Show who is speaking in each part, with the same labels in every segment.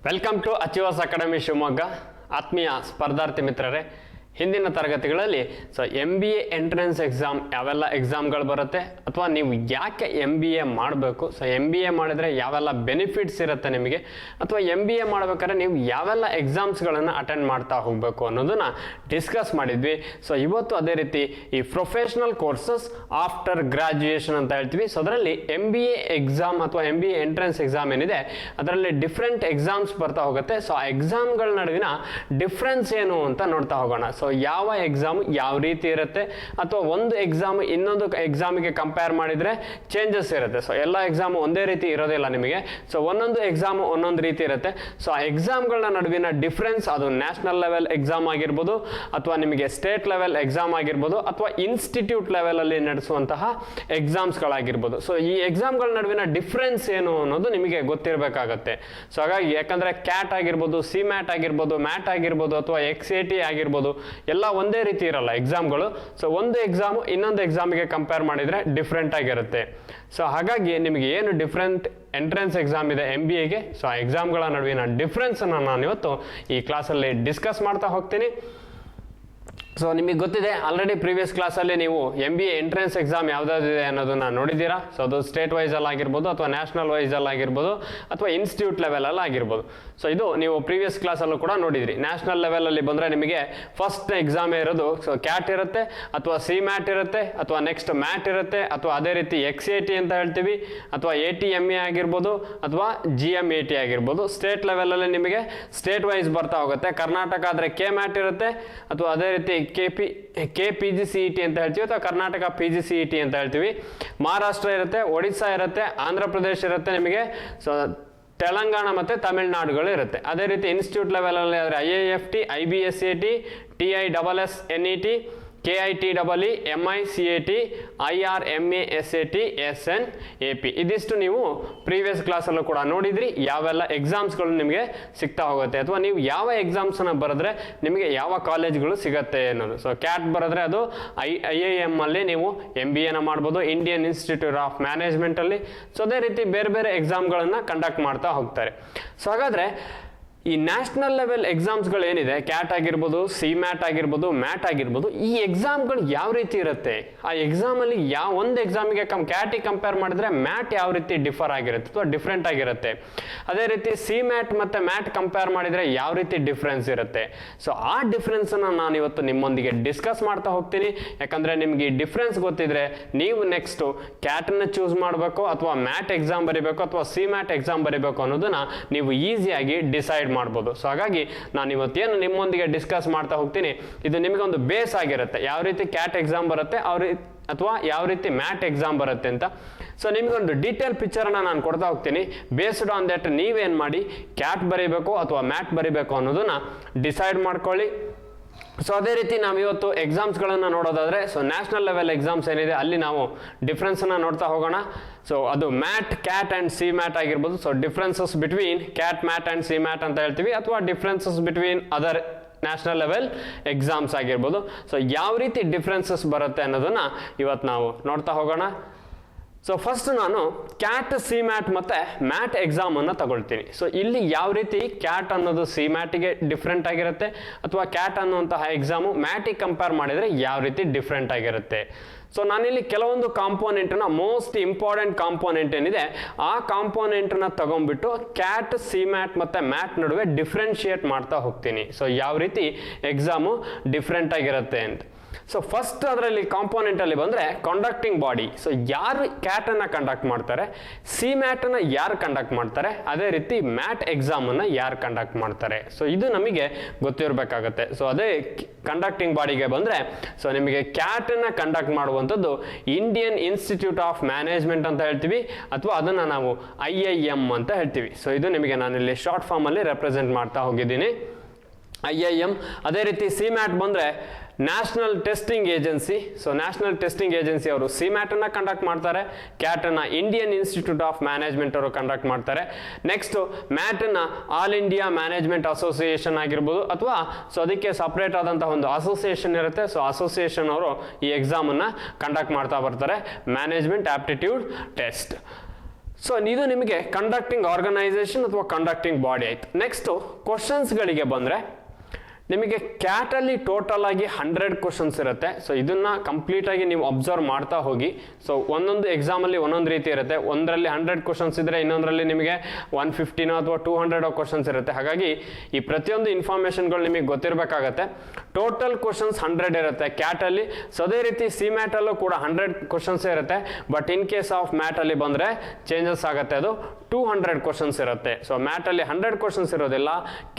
Speaker 1: Welcome to Achievers Academy Shivamogga. ಆತ್ಮೀಯ ಸ್ಪರ್ಧಾರ್ಥಿ ಮಿತ್ರರೇ, ಹಿಂದಿನ ತರಗತಿಗಳಲ್ಲಿ MBA ಎಂಟ್ರೆನ್ಸ್ ಎಕ್ಸಾಮ್ ಯಾವೆಲ್ಲ ಎಕ್ಸಾಮ್ಗಳು ಬರುತ್ತೆ ಅಥವಾ ನೀವು ಯಾಕೆ MBA ಮಾಡಬೇಕು, MBA ಮಾಡಿದರೆ ಯಾವೆಲ್ಲ ಬೆನಿಫಿಟ್ಸ್ ಇರುತ್ತೆ ನಿಮಗೆ, ಅಥವಾ MBA ಮಾಡಬೇಕಾದ್ರೆ ನೀವು ಯಾವೆಲ್ಲ ಎಕ್ಸಾಮ್ಸ್ಗಳನ್ನು ಅಟೆಂಡ್ ಮಾಡ್ತಾ ಹೋಗಬೇಕು ಅನ್ನೋದನ್ನ ಡಿಸ್ಕಸ್ ಮಾಡಿದ್ವಿ. ಇವತ್ತು ಅದೇ ರೀತಿ ಈ ಪ್ರೊಫೆಷನಲ್ ಕೋರ್ಸಸ್ ಆಫ್ಟರ್ ಗ್ರಾಜ್ಯುಯೇಷನ್ ಅಂತ ಹೇಳ್ತೀವಿ. ಅದರಲ್ಲಿ MBA ಎಕ್ಸಾಮ್ ಅಥವಾ MBA ಎಂಟ್ರೆನ್ಸ್ ಎಕ್ಸಾಮ್ ಏನಿದೆ ಅದರಲ್ಲಿ ಡಿಫ್ರೆಂಟ್ ಎಕ್ಸಾಮ್ಸ್ ಬರ್ತಾ ಹೋಗುತ್ತೆ. ಆ ಎಕ್ಸಾಮ್ಗಳ ನಡುವಿನ ಡಿಫ್ರೆನ್ಸ್ ಏನು ಅಂತ ನೋಡ್ತಾ ಹೋಗೋಣ. ಯಾವ ಎಕ್ಸಾಮ್ ಯಾವ ರೀತಿ ಇರುತ್ತೆ ಅಥವಾ ಒಂದು ಎಕ್ಸಾಮ್ ಇನ್ನೊಂದು ಎಕ್ಸಾಮಿಗೆ ಕಂಪೇರ್ ಮಾಡಿದ್ರೆ ಚೇಂಜಸ್ ಇರುತ್ತೆ. ಎಲ್ಲ ಎಕ್ಸಾಮ್ ಒಂದೇ ರೀತಿ ಇರೋದಿಲ್ಲ ನಿಮಗೆ. ಒಂದೊಂದು ಎಕ್ಸಾಮ್ ಒಂದೊಂದು ರೀತಿ ಇರುತ್ತೆ. ಆ ಎಕ್ಸಾಮ್ಗಳ ನಡುವಿನ ಡಿಫ್ರೆನ್ಸ್, ಅದು ನ್ಯಾಷನಲ್ ಲೆವೆಲ್ ಎಕ್ಸಾಮ್ ಆಗಿರ್ಬೋದು ಅಥವಾ ನಿಮಗೆ ಸ್ಟೇಟ್ ಲೆವೆಲ್ ಎಕ್ಸಾಮ್ ಆಗಿರ್ಬೋದು ಅಥವಾ ಇನ್ಸ್ಟಿಟ್ಯೂಟ್ ಲೆವೆಲ್ ಅಲ್ಲಿ ನಡೆಸುವಂತಹ ಎಕ್ಸಾಮ್ಸ್ಗಳಾಗಿರ್ಬೋದು. ಈ ಎಕ್ಸಾಮ್ಗಳ ನಡುವಿನ ಡಿಫ್ರೆನ್ಸ್ ಏನು ಅನ್ನೋದು ನಿಮಗೆ ಗೊತ್ತಿರಬೇಕಾಗತ್ತೆ. ಹಾಗಾಗಿ ಯಾಕಂದ್ರೆ ಕ್ಯಾಟ್ ಆಗಿರ್ಬೋದು, CMAT ಆಗಿರ್ಬೋದು, ಮ್ಯಾಟ್ ಆಗಿರ್ಬೋದು ಅಥವಾ XAT ಆಗಿರ್ಬೋದು, ಎಲ್ಲ ಒಂದೇ ರೀತಿ ಇರಲ್ಲ ಎಕ್ಸಾಮ್ಗಳು. ಒಂದು ಎಕ್ಸಾಮ್ ಇನ್ನೊಂದು ಎಕ್ಸಾಮಿಗೆ ಕಂಪೇರ್ ಮಾಡಿದ್ರೆ ಡಿಫ್ರೆಂಟ್ ಆಗಿರುತ್ತೆ. ಹಾಗಾಗಿ ನಿಮಗೆ ಏನು ಡಿಫ್ರೆಂಟ್ ಎಂಟ್ರೆನ್ಸ್ ಎಕ್ಸಾಮ್ ಇದೆ MBAಗೆ, ಆ ಎಕ್ಸಾಮ್ಗಳ ನಡುವಿನ ಡಿಫ್ರೆನ್ಸ್ ಅನ್ನು ನಾನು ಇವತ್ತು ಈ ಕ್ಲಾಸಲ್ಲಿ ಡಿಸ್ಕಸ್ ಮಾಡ್ತಾ ಹೋಗ್ತೀನಿ. ನಿಮಗೆ ಗೊತ್ತಿದೆ, ಆಲ್ರೆಡಿ ಪ್ರೀವಿಯಸ್ ಕ್ಲಾಸಲ್ಲಿ ನೀವು MBA ಎಂಟ್ರೆನ್ಸ್ ಎಕ್ಸಾಮ್ ಯಾವ್ದಾದಿದೆ ಅನ್ನೋದನ್ನ ನೋಡಿದ್ದೀರಾ. ಅದು ಸ್ಟೇಟ್ ವೈಸ್ ಅಲ್ಲಿ ಆಗಿರ್ಬೋದು ಅಥವಾ ನ್ಯಾಷನಲ್ ವೈಸ್ ಅಲ್ಲಿ ಆಗಿರ್ಬೋದು ಅಥವಾ ಇನ್ಸ್ಟಿಟ್ಯೂಟ್ ಲೆವೆಲ್ ಅಲ್ಲಿ ಆಗಿರ್ಬೋದು. ಇದು ನೀವು ಪ್ರೀವಿಯಸ್ ಕ್ಲಾಸಲ್ಲೂ ಕೂಡ ನೋಡಿದ್ರಿ. ನ್ಯಾಷನಲ್ ಲೆವೆಲ್ ಅಲ್ಲಿ ಬಂದ್ರೆ ನಿಮಗೆ ಫಸ್ಟ್ ಎಕ್ಸಾಮ್ ಇರೋದು ಕ್ಯಾಟ್ ಇರುತ್ತೆ ಅಥವಾ CMAT ಇರುತ್ತೆ ಅಥವಾ ನೆಕ್ಸ್ಟ್ ಮ್ಯಾಟ್ ಇರುತ್ತೆ ಅಥವಾ ಅದೇ ರೀತಿ XAT ಅಂತ ಹೇಳ್ತೀವಿ ಅಥವಾ ATMA ಆಗಿರ್ಬೋದು ಅಥವಾ GMAT ಆಗಿರ್ಬೋದು. ಸ್ಟೇಟ್ ಲೆವೆಲ್ ಅಲ್ಲಿ ನಿಮಗೆ ಸ್ಟೇಟ್ ವೈಸ್ ಬರ್ತಾ ಹೋಗುತ್ತೆ. ಕರ್ನಾಟಕ ಆದ್ರೆ KMAT ಇರುತ್ತೆ ಅಥವಾ ಅದೇ ರೀತಿ KPGCET ಅಂತ ಹೇಳ್ತೀವಿ ಅಥವಾ ಕರ್ನಾಟಕ PGCET ಅಂತ ಹೇಳ್ತೀವಿ. ಮಹಾರಾಷ್ಟ್ರ ಇರುತ್ತೆ, ಒಡಿಸ್ಸಾ ಇರುತ್ತೆ, ಆಂಧ್ರ ಪ್ರದೇಶ ಇರುತ್ತೆ ನಿಮಗೆ, ತೆಲಂಗಾಣ ಮತ್ತೆ ತಮಿಳುನಾಡುಗಳು ಇರುತ್ತೆ. ಅದೇ ರೀತಿ ಇನ್ಸ್ಟಿಟ್ಯೂಟ್ ಲೆವೆಲ್ ಅಲ್ಲಿ ಆದ್ರೆ IIFT, IBSAT, TISSNET, KITEE, MICAT, IRMASAT, SNAP. ಇದಿಷ್ಟು ನೀವು ಪ್ರೀವಿಯಸ್ ಕ್ಲಾಸಲ್ಲೂ ಕೂಡ ನೋಡಿದ್ರಿ. ಯಾವೆಲ್ಲ ಎಕ್ಸಾಮ್ಸ್ಗಳು ನಿಮಗೆ ಸಿಗ್ತಾ ಹೋಗುತ್ತೆ ಅಥವಾ ನೀವು ಯಾವ ಎಕ್ಸಾಮ್ಸನ್ನ ಬರೆದ್ರೆ ನಿಮಗೆ ಯಾವ ಕಾಲೇಜ್ಗಳು ಸಿಗತ್ತೆ ಅನ್ನೋದು. ಕ್ಯಾಟ್ ಬರೆದ್ರೆ ಅದು IIM ಅಲ್ಲಿ ನೀವು MBAನ ಮಾಡ್ಬೋದು, ಇಂಡಿಯನ್ ಇನ್ಸ್ಟಿಟ್ಯೂಟ್ ಆಫ್ ಮ್ಯಾನೇಜ್ಮೆಂಟ್ ಅಲ್ಲಿ. ಅದೇ ರೀತಿ ಬೇರೆ ಬೇರೆ ಎಕ್ಸಾಮ್ಗಳನ್ನ ಕಂಡಕ್ಟ್ ಮಾಡ್ತಾ ಹೋಗ್ತಾರೆ. ಹಾಗಾದ್ರೆ ಈ ನ್ಯಾಷನಲ್ ಲೆವೆಲ್ ಎಕ್ಸಾಮ್ಸ್ಗಳು ಏನಿದೆ, ಕ್ಯಾಟ್ ಆಗಿರ್ಬೋದು, CMAT ಆಗಿರ್ಬೋದು, ಮ್ಯಾಟ್ ಆಗಿರ್ಬೋದು, ಈ ಎಕ್ಸಾಮ್ಗಳು ಯಾವ ರೀತಿ ಇರುತ್ತೆ, ಆ ಎಕ್ಸಾಮಲ್ಲಿ ಒಂದು ಎಕ್ಸಾಮಿಗೆ ಕ್ಯಾಟಿಗೆ ಕಂಪೇರ್ ಮಾಡಿದ್ರೆ ಮ್ಯಾಟ್ ಯಾವ ರೀತಿ ಡಿಫರ್ ಆಗಿರುತ್ತೆ ಅಥವಾ ಡಿಫ್ರೆಂಟ್ ಆಗಿರುತ್ತೆ, ಅದೇ ರೀತಿ CMAT ಮತ್ತು ಮ್ಯಾಟ್ ಕಂಪೇರ್ ಮಾಡಿದ್ರೆ ಯಾವ ರೀತಿ ಡಿಫ್ರೆನ್ಸ್ ಇರುತ್ತೆ. ಆ ಡಿಫ್ರೆನ್ಸನ್ನು ನಾನು ಇವತ್ತು ನಿಮ್ಮೊಂದಿಗೆ ಡಿಸ್ಕಸ್ ಮಾಡ್ತಾ ಹೋಗ್ತೀನಿ. ಯಾಕಂದರೆ ನಿಮಗೆ ಈ ಡಿಫ್ರೆನ್ಸ್ ಗೊತ್ತಿದ್ರೆ ನೀವು ನೆಕ್ಸ್ಟು ಕ್ಯಾಟನ್ನು ಚೂಸ್ ಮಾಡಬೇಕು ಅಥವಾ ಮ್ಯಾಟ್ ಎಕ್ಸಾಮ್ ಬರೀಬೇಕು ಅಥವಾ CMAT ಎಕ್ಸಾಮ್ ಬರೀಬೇಕು ಅನ್ನೋದನ್ನ ನೀವು ಈಸಿಯಾಗಿ ಡಿಸೈಡ್ ಮಾಡ್ಬೋದು. ಹಾಗಾಗಿ ನಾನು ಇವತ್ತೇನು ನಿಮ್ಮೊಂದಿಗೆ ಡಿಸ್ಕಸ್ ಮಾಡ್ತಾ ಹೋಗ್ತೀನಿ, ಇದು ನಿಮಗೆ ಒಂದು ಬೇಸ್ ಆಗಿರುತ್ತೆ. ಯಾವ ರೀತಿ ಕ್ಯಾಟ್ ಎಕ್ಸಾಮ್ ಬರುತ್ತೆ ಅಥವಾ ಯಾವ ರೀತಿ ಮ್ಯಾಟ್ ಎಕ್ಸಾಮ್ ಬರುತ್ತೆ ಅಂತ. ನಿಮಗೊಂದು ಡೀಟೇಲ್ ಪಿಕ್ಚರನ್ನು ನಾನು ಕೊಡ್ತಾ ಹೋಗ್ತೀನಿ. ಬೇಸ್ಡ್ ಆನ್ ದಟ್ ನೀವೇನು ಮಾಡಿ ಕ್ಯಾಟ್ ಬರೀಬೇಕು ಅಥವಾ ಮ್ಯಾಟ್ ಬರೀಬೇಕು ಅನ್ನೋದನ್ನ ಡಿಸೈಡ್ ಮಾಡ್ಕೊಳ್ಳಿ. ಅದೇ ರೀತಿ ನಾವು ಇವತ್ತು ಎಕ್ಸಾಮ್ಸ್ಗಳನ್ನು ನೋಡೋದಾದ್ರೆ ನ್ಯಾಷನಲ್ ಲೆವೆಲ್ ಎಕ್ಸಾಮ್ಸ್ ಏನಿದೆ ಅಲ್ಲಿ ನಾವು ಡಿಫ್ರೆನ್ಸನ್ನು ನೋಡ್ತಾ ಹೋಗೋಣ. ಅದು ಮ್ಯಾಟ್, ಕ್ಯಾಟ್ ಆ್ಯಂಡ್ CMAT ಆಗಿರ್ಬೋದು. Differences between cat, mat and CMAT ಅಂತ ಹೇಳ್ತೀವಿ ಅಥವಾ differences between other national level exams ಆಗಿರ್ಬೋದು. ಯಾವ ರೀತಿ ಡಿಫ್ರೆನ್ಸಸ್ ಬರುತ್ತೆ ಅನ್ನೋದನ್ನ ಇವತ್ತು ನಾವು ನೋಡ್ತಾ ಹೋಗೋಣ. ಫಸ್ಟ್ ನಾನು ಕ್ಯಾಟ್, CMAT ಮತ್ತು ಮ್ಯಾಟ್ ಎಕ್ಸಾಮನ್ನು ತಗೊಳ್ತೀನಿ. ಇಲ್ಲಿ ಯಾವ ರೀತಿ ಕ್ಯಾಟ್ ಅನ್ನೋದು CMATಗೆ ಡಿಫ್ರೆಂಟ್ ಆಗಿರುತ್ತೆ ಅಥವಾ ಕ್ಯಾಟ್ ಅನ್ನುವಂತಹ ಎಕ್ಸಾಮು ಮ್ಯಾಟಿಗೆ ಕಂಪೇರ್ ಮಾಡಿದರೆ ಯಾವ ರೀತಿ ಡಿಫ್ರೆಂಟ್ ಆಗಿರುತ್ತೆ. ನಾನಿಲ್ಲಿ ಕೆಲವೊಂದು ಕಾಂಪೋನೆಂಟನ್ನ, ಮೋಸ್ಟ್ ಇಂಪಾರ್ಟೆಂಟ್ ಕಾಂಪೋನೆಂಟ್ ಏನಿದೆ ಆ ಕಾಂಪೋನೆಂಟನ್ನ ತಗೊಂಡ್ಬಿಟ್ಟು ಕ್ಯಾಟ್, CMAT ಮತ್ತು ಮ್ಯಾಟ್ ನಡುವೆ ಡಿಫ್ರೆನ್ಶಿಯೇಟ್ ಮಾಡ್ತಾ ಹೋಗ್ತೀನಿ. ಯಾವ ರೀತಿ ಎಕ್ಸಾಮು ಡಿಫ್ರೆಂಟ್ ಆಗಿರುತ್ತೆ ಅಂತ. ಫಸ್ಟ್ ಅದರಲ್ಲಿ ಕಾಂಪೋನೆಂಟ್ ಅಲ್ಲಿ ಬಂದ್ರೆ ಕಂಡಕ್ಟಿಂಗ್ ಬಾಡಿ. ಯಾರು ಕ್ಯಾಟ್ ಅನ್ನ ಕಂಡಕ್ಟ್ ಮಾಡ್ತಾರೆ, CMAT ಅನ್ನ ಯಾರು ಕಂಡಕ್ಟ್ ಮಾಡ್ತಾರೆ, ಅದೇ ರೀತಿ ಮ್ಯಾಟ್ ಎಕ್ಸಾಮ್ ಅನ್ನ ಯಾರು ಕಂಡಕ್ಟ್ ಮಾಡ್ತಾರೆ. ಇದು ನಮಗೆ ಗೊತ್ತಿರಬೇಕಾಗತ್ತೆ. ಅದೇ ಕಂಡಕ್ಟಿಂಗ್ ಬಾಡಿಗೆ ಬಂದ್ರೆ ನಿಮಗೆ ಕ್ಯಾಟ್ ಅನ್ನ ಕಂಡಕ್ಟ್ ಮಾಡುವಂಥದ್ದು ಇಂಡಿಯನ್ ಇನ್ಸ್ಟಿಟ್ಯೂಟ್ ಆಫ್ ಮ್ಯಾನೇಜ್ಮೆಂಟ್ ಅಂತ ಹೇಳ್ತೀವಿ ಅಥವಾ ಅದನ್ನ ನಾವು IIM ಅಂತ ಹೇಳ್ತೀವಿ. ಇದು ನಿಮಗೆ ನಾನಿಲ್ಲಿ ಶಾರ್ಟ್ ಫಾರ್ಮ್ ಅಲ್ಲಿ ರೆಪ್ರೆಸೆಂಟ್ ಮಾಡ್ತಾ ಹೋಗಿದ್ದೀನಿ, IIM. ಅದೇ ರೀತಿ CMAT ಬಂದ್ರೆ national testing agency. National testing agency ಅವರು CMAT ಅನ್ನ ಕಂಡಕ್ಟ್ ಮಾಡ್ತಾರೆ, ಕ್ಯಾಟ್ ಅನ್ನ ಇಂಡಿಯನ್ ಇನ್ಸ್ಟಿಟ್ಯೂಟ್ ಆಫ್ ಮ್ಯಾನೇಜ್ಮೆಂಟ್ ಅವರು ಕಂಡಕ್ಟ್ ಮಾಡ್ತಾರೆ. ನೆಕ್ಸ್ಟ್ ಮ್ಯಾಟ್ ಅನ್ನ ಆಲ್ ಇಂಡಿಯಾ ಮ್ಯಾನೇಜ್ಮೆಂಟ್ ಅಸೋಸಿಯೇಷನ್ ಆಗಿರ್ಬೋದು ಅಥವಾ ಅದಕ್ಕೆ ಸಪರೇಟ್ ಆದಂತಹ ಒಂದು ಅಸೋಸಿಯೇಷನ್ ಇರುತ್ತೆ. ಅಸೋಸಿಯೇಷನ್ ಅವರು ಈ ಎಕ್ಸಾಮ್ ಅನ್ನ ಕಂಡಕ್ಟ್ ಮಾಡ್ತಾ ಬರ್ತಾರೆ, ಮ್ಯಾನೇಜ್ಮೆಂಟ್ ಆಪ್ಟಿಟ್ಯೂಡ್ ಟೆಸ್ಟ್. ಸೊ ಇದು ನಿಮಗೆ ಕಂಡಕ್ಟಿಂಗ್ ಆರ್ಗನೈಸೇಷನ್ ಅಥವಾ ಕಂಡಕ್ಟಿಂಗ್ ಬಾಡಿ ಆಯ್ತು. ನೆಕ್ಸ್ಟ್ ಕ್ವಶನ್ಸ್ಗಳಿಗೆ ಬಂದರೆ ನಿಮಗೆ ಕ್ಯಾಟಲ್ಲಿ ಟೋಟಲ್ ಆಗಿ 100 ಕ್ವಶನ್ಸ್ ಇರುತ್ತೆ. ಸೊ ಇದನ್ನ ಕಂಪ್ಲೀಟ್ ಆಗಿ ನೀವು ಅಬ್ಸರ್ವ್ ಮಾಡ್ತಾ ಹೋಗಿ. ಸೊ ಒಂದೊಂದು ಎಕ್ಸಾಮಲ್ಲಿ ಒಂದೊಂದು ರೀತಿ ಇರುತ್ತೆ. ಒಂದರಲ್ಲಿ 100 ಕ್ವಶನ್ಸ್ ಇದ್ರೆ ಇನ್ನೊಂದರಲ್ಲಿ ನಿಮಗೆ 150 ಅಥವಾ 200 ಕ್ವಶನ್ಸ್ ಇರುತ್ತೆ. ಹಾಗಾಗಿ ಈ ಪ್ರತಿಯೊಂದು ಇನ್ಫಾರ್ಮೇಷನ್ಗಳು ನಿಮಗೆ ಗೊತ್ತಿರಬೇಕಾಗತ್ತೆ. ಟೋಟಲ್ ಕ್ವಶನ್ಸ್ 100 ಇರುತ್ತೆ ಕ್ಯಾಟಲ್ಲಿ. ಸೊ ಅದೇ ರೀತಿ ಸಿ ಮ್ಯಾಟಲ್ಲೂ ಕೂಡ 100 ಕ್ವಶನ್ಸ್ ಇರುತ್ತೆ. ಬಟ್ ಇನ್ ಕೇಸ್ ಆಫ್ ಮ್ಯಾಟಲ್ಲಿ ಬಂದರೆ ಚೇಂಜಸ್ ಆಗುತ್ತೆ, ಅದು 200 ಕ್ವಶನ್ಸ್ ಇರುತ್ತೆ. ಸೊ ಮ್ಯಾಟಲ್ಲಿ 100 ಕ್ವಶನ್ಸ್ ಇರೋದಿಲ್ಲ,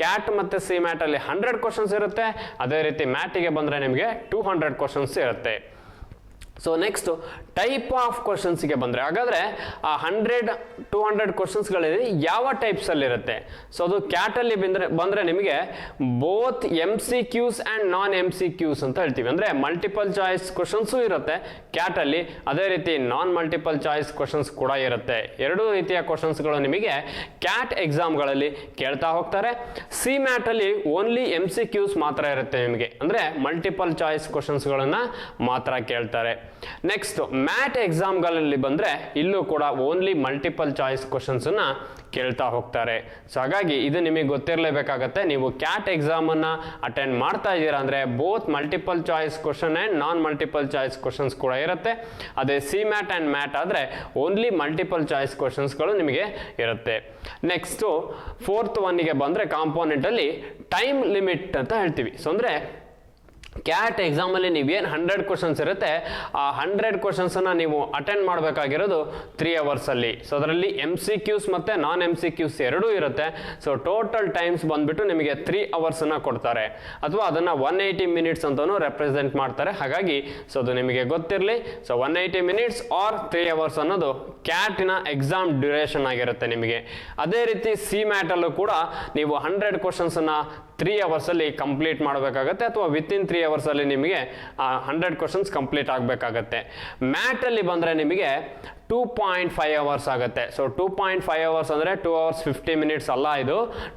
Speaker 1: ಕ್ಯಾಟ್ ಮತ್ತು ಸಿ ಮ್ಯಾಟಲ್ಲಿ 100 ಕ್ವಶನ್ಸ್ ಇರುತ್ತೆ. ಅದೇ ರೀತಿ ಮ್ಯಾಟಿಗೆ ಬಂದರೆ ನಿಮಗೆ 200 ಕ್ವಶನ್ಸ್ ಇರುತ್ತೆ. ಸೊ ನೆಕ್ಸ್ಟ್ ಟೈಪ್ ಆಫ್ ಕ್ವಶನ್ಸ್ಗೆ ಬಂದರೆ, ಹಾಗಾದರೆ ಆ 100-200 ಕ್ವಶನ್ಸ್ಗಳಲ್ಲಿ ಯಾವ ಟೈಪ್ಸಲ್ಲಿ ಇರುತ್ತೆ? ಸೊ ಅದು ಕ್ಯಾಟಲ್ಲಿ ಬಂದರೆ ನಿಮಗೆ both MCQs and non MCQs ಅಂತ ಹೇಳ್ತೀವಿ. ಅಂದರೆ ಮಲ್ಟಿಪಲ್ ಚಾಯ್ಸ್ ಕ್ವಶನ್ಸು ಇರುತ್ತೆ ಕ್ಯಾಟಲ್ಲಿ, ಅದೇ ರೀತಿ ನಾನ್ ಮಲ್ಟಿಪಲ್ ಚಾಯ್ಸ್ ಕ್ವಶನ್ಸ್ ಕೂಡ ಇರುತ್ತೆ. ಎರಡೂ ರೀತಿಯ ಕ್ವಶನ್ಸ್ಗಳು ನಿಮಗೆ ಕ್ಯಾಟ್ ಎಕ್ಸಾಮ್ಗಳಲ್ಲಿ ಕೇಳ್ತಾ ಹೋಗ್ತಾರೆ. ಸಿ ಮ್ಯಾಟಲ್ಲಿ ಓನ್ಲಿ MCQs ಮಾತ್ರ ಇರುತ್ತೆ ನಿಮಗೆ, ಅಂದರೆ ಮಲ್ಟಿಪಲ್ ಚಾಯ್ಸ್ ಕ್ವಶನ್ಸ್ಗಳನ್ನು ಮಾತ್ರ ಕೇಳ್ತಾರೆ. ನೆಕ್ಸ್ಟ್ ಮ್ಯಾಟ್ ಎಕ್ಸಾಮ್ಗಳಲ್ಲಿ ಬಂದರೆ ಇಲ್ಲೂ ಕೂಡ ಓನ್ಲಿ ಮಲ್ಟಿಪಲ್ ಚಾಯ್ಸ್ ಕ್ವಶನ್ಸ್ ಅನ್ನ ಕೇಳ್ತಾ ಹೋಗ್ತಾರೆ. ಸೊ ಹಾಗಾಗಿ ಇದು ನಿಮಗೆ ಗೊತ್ತಿರಲೇಬೇಕಾಗತ್ತೆ. ನೀವು ಕ್ಯಾಟ್ ಎಕ್ಸಾಮನ್ನು ಅಟೆಂಡ್ ಮಾಡ್ತಾ ಇದ್ದೀರಾ ಅಂದರೆ both multiple choice question and non multiple choice questions ಕೂಡ ಇರುತ್ತೆ. ಅದೇ ಸಿ ಮ್ಯಾಟ್ ಆ್ಯಂಡ್ ಮ್ಯಾಟ್ ಆದರೆ ಓನ್ಲಿ ಮಲ್ಟಿಪಲ್ ಚಾಯ್ಸ್ ಕ್ವಶನ್ಸ್ಗಳು ನಿಮಗೆ ಇರುತ್ತೆ. ನೆಕ್ಸ್ಟು 4th ಒನ್ನಿಗೆ ಬಂದರೆ ಕಾಂಪೋನೆಂಟಲ್ಲಿ ಟೈಮ್ ಲಿಮಿಟ್ ಅಂತ ಹೇಳ್ತೀವಿ. ಸೊ ಅಂದರೆ ಕ್ಯಾಟ್ ಎಕ್ಸಾಮಲ್ಲಿ ನೀವೇನು 100 ಕ್ವಶನ್ಸ್ ಇರುತ್ತೆ, ಆ 100 ಕ್ವಶನ್ಸನ್ನು ನೀವು ಅಟೆಂಡ್ ಮಾಡಬೇಕಾಗಿರೋದು 3 ಅವರ್ಸಲ್ಲಿ. ಸೊ ಅದರಲ್ಲಿ MCQs ಮತ್ತು ನಾನ್ MCQs ಎರಡೂ ಇರುತ್ತೆ. ಸೊ ಟೋಟಲ್ ಟೈಮ್ಸ್ ಬಂದುಬಿಟ್ಟು ನಿಮಗೆ 3 ಅವರ್ಸನ್ನು ಕೊಡ್ತಾರೆ, ಅಥವಾ ಅದನ್ನು 180 ಮಿನಿಟ್ಸ್ ಅಂತಲೂ ರೆಪ್ರೆಸೆಂಟ್ ಮಾಡ್ತಾರೆ. ಹಾಗಾಗಿ ಸೊ ಅದು ನಿಮಗೆ ಗೊತ್ತಿರಲಿ. ಸೊ 180 ಮಿನಿಟ್ಸ್ ಆರ್ 3 ಅವರ್ಸ್ ಅನ್ನೋದು ಕ್ಯಾಟಿನ ಎಕ್ಸಾಮ್ ಡ್ಯೂರೇಷನ್ ಆಗಿರುತ್ತೆ ನಿಮಗೆ. ಅದೇ ರೀತಿ ಸಿ ಮ್ಯಾಟಲ್ಲೂ ಕೂಡ ನೀವು 100 ಕ್ವಶನ್ಸನ್ನು 3 ಅವರ್ಸಲ್ಲಿ ಕಂಪ್ಲೀಟ್ ಮಾಡಬೇಕಾಗತ್ತೆ, ಅಥವಾ ವಿತಿನ್ 3 ಅವರ್ಸಲ್ಲಿ ನಿಮಗೆ 100 ಕ್ವಶನ್ಸ್ ಕಂಪ್ಲೀಟ್ ಆಗಬೇಕಾಗತ್ತೆ. ಮ್ಯಾಟಲ್ಲಿ ಬಂದರೆ ನಿಮಗೆ 2.5 ಅವರ್ಸ್ ಆಗುತ್ತೆ. ಸೊ 2.5 ಅವರ್ಸ್ ಅಂದರೆ 2 ಅವರ್ಸ್ 50 ಮಿನಿಟ್ಸ್ ಅಲ್ಲ, ಇದು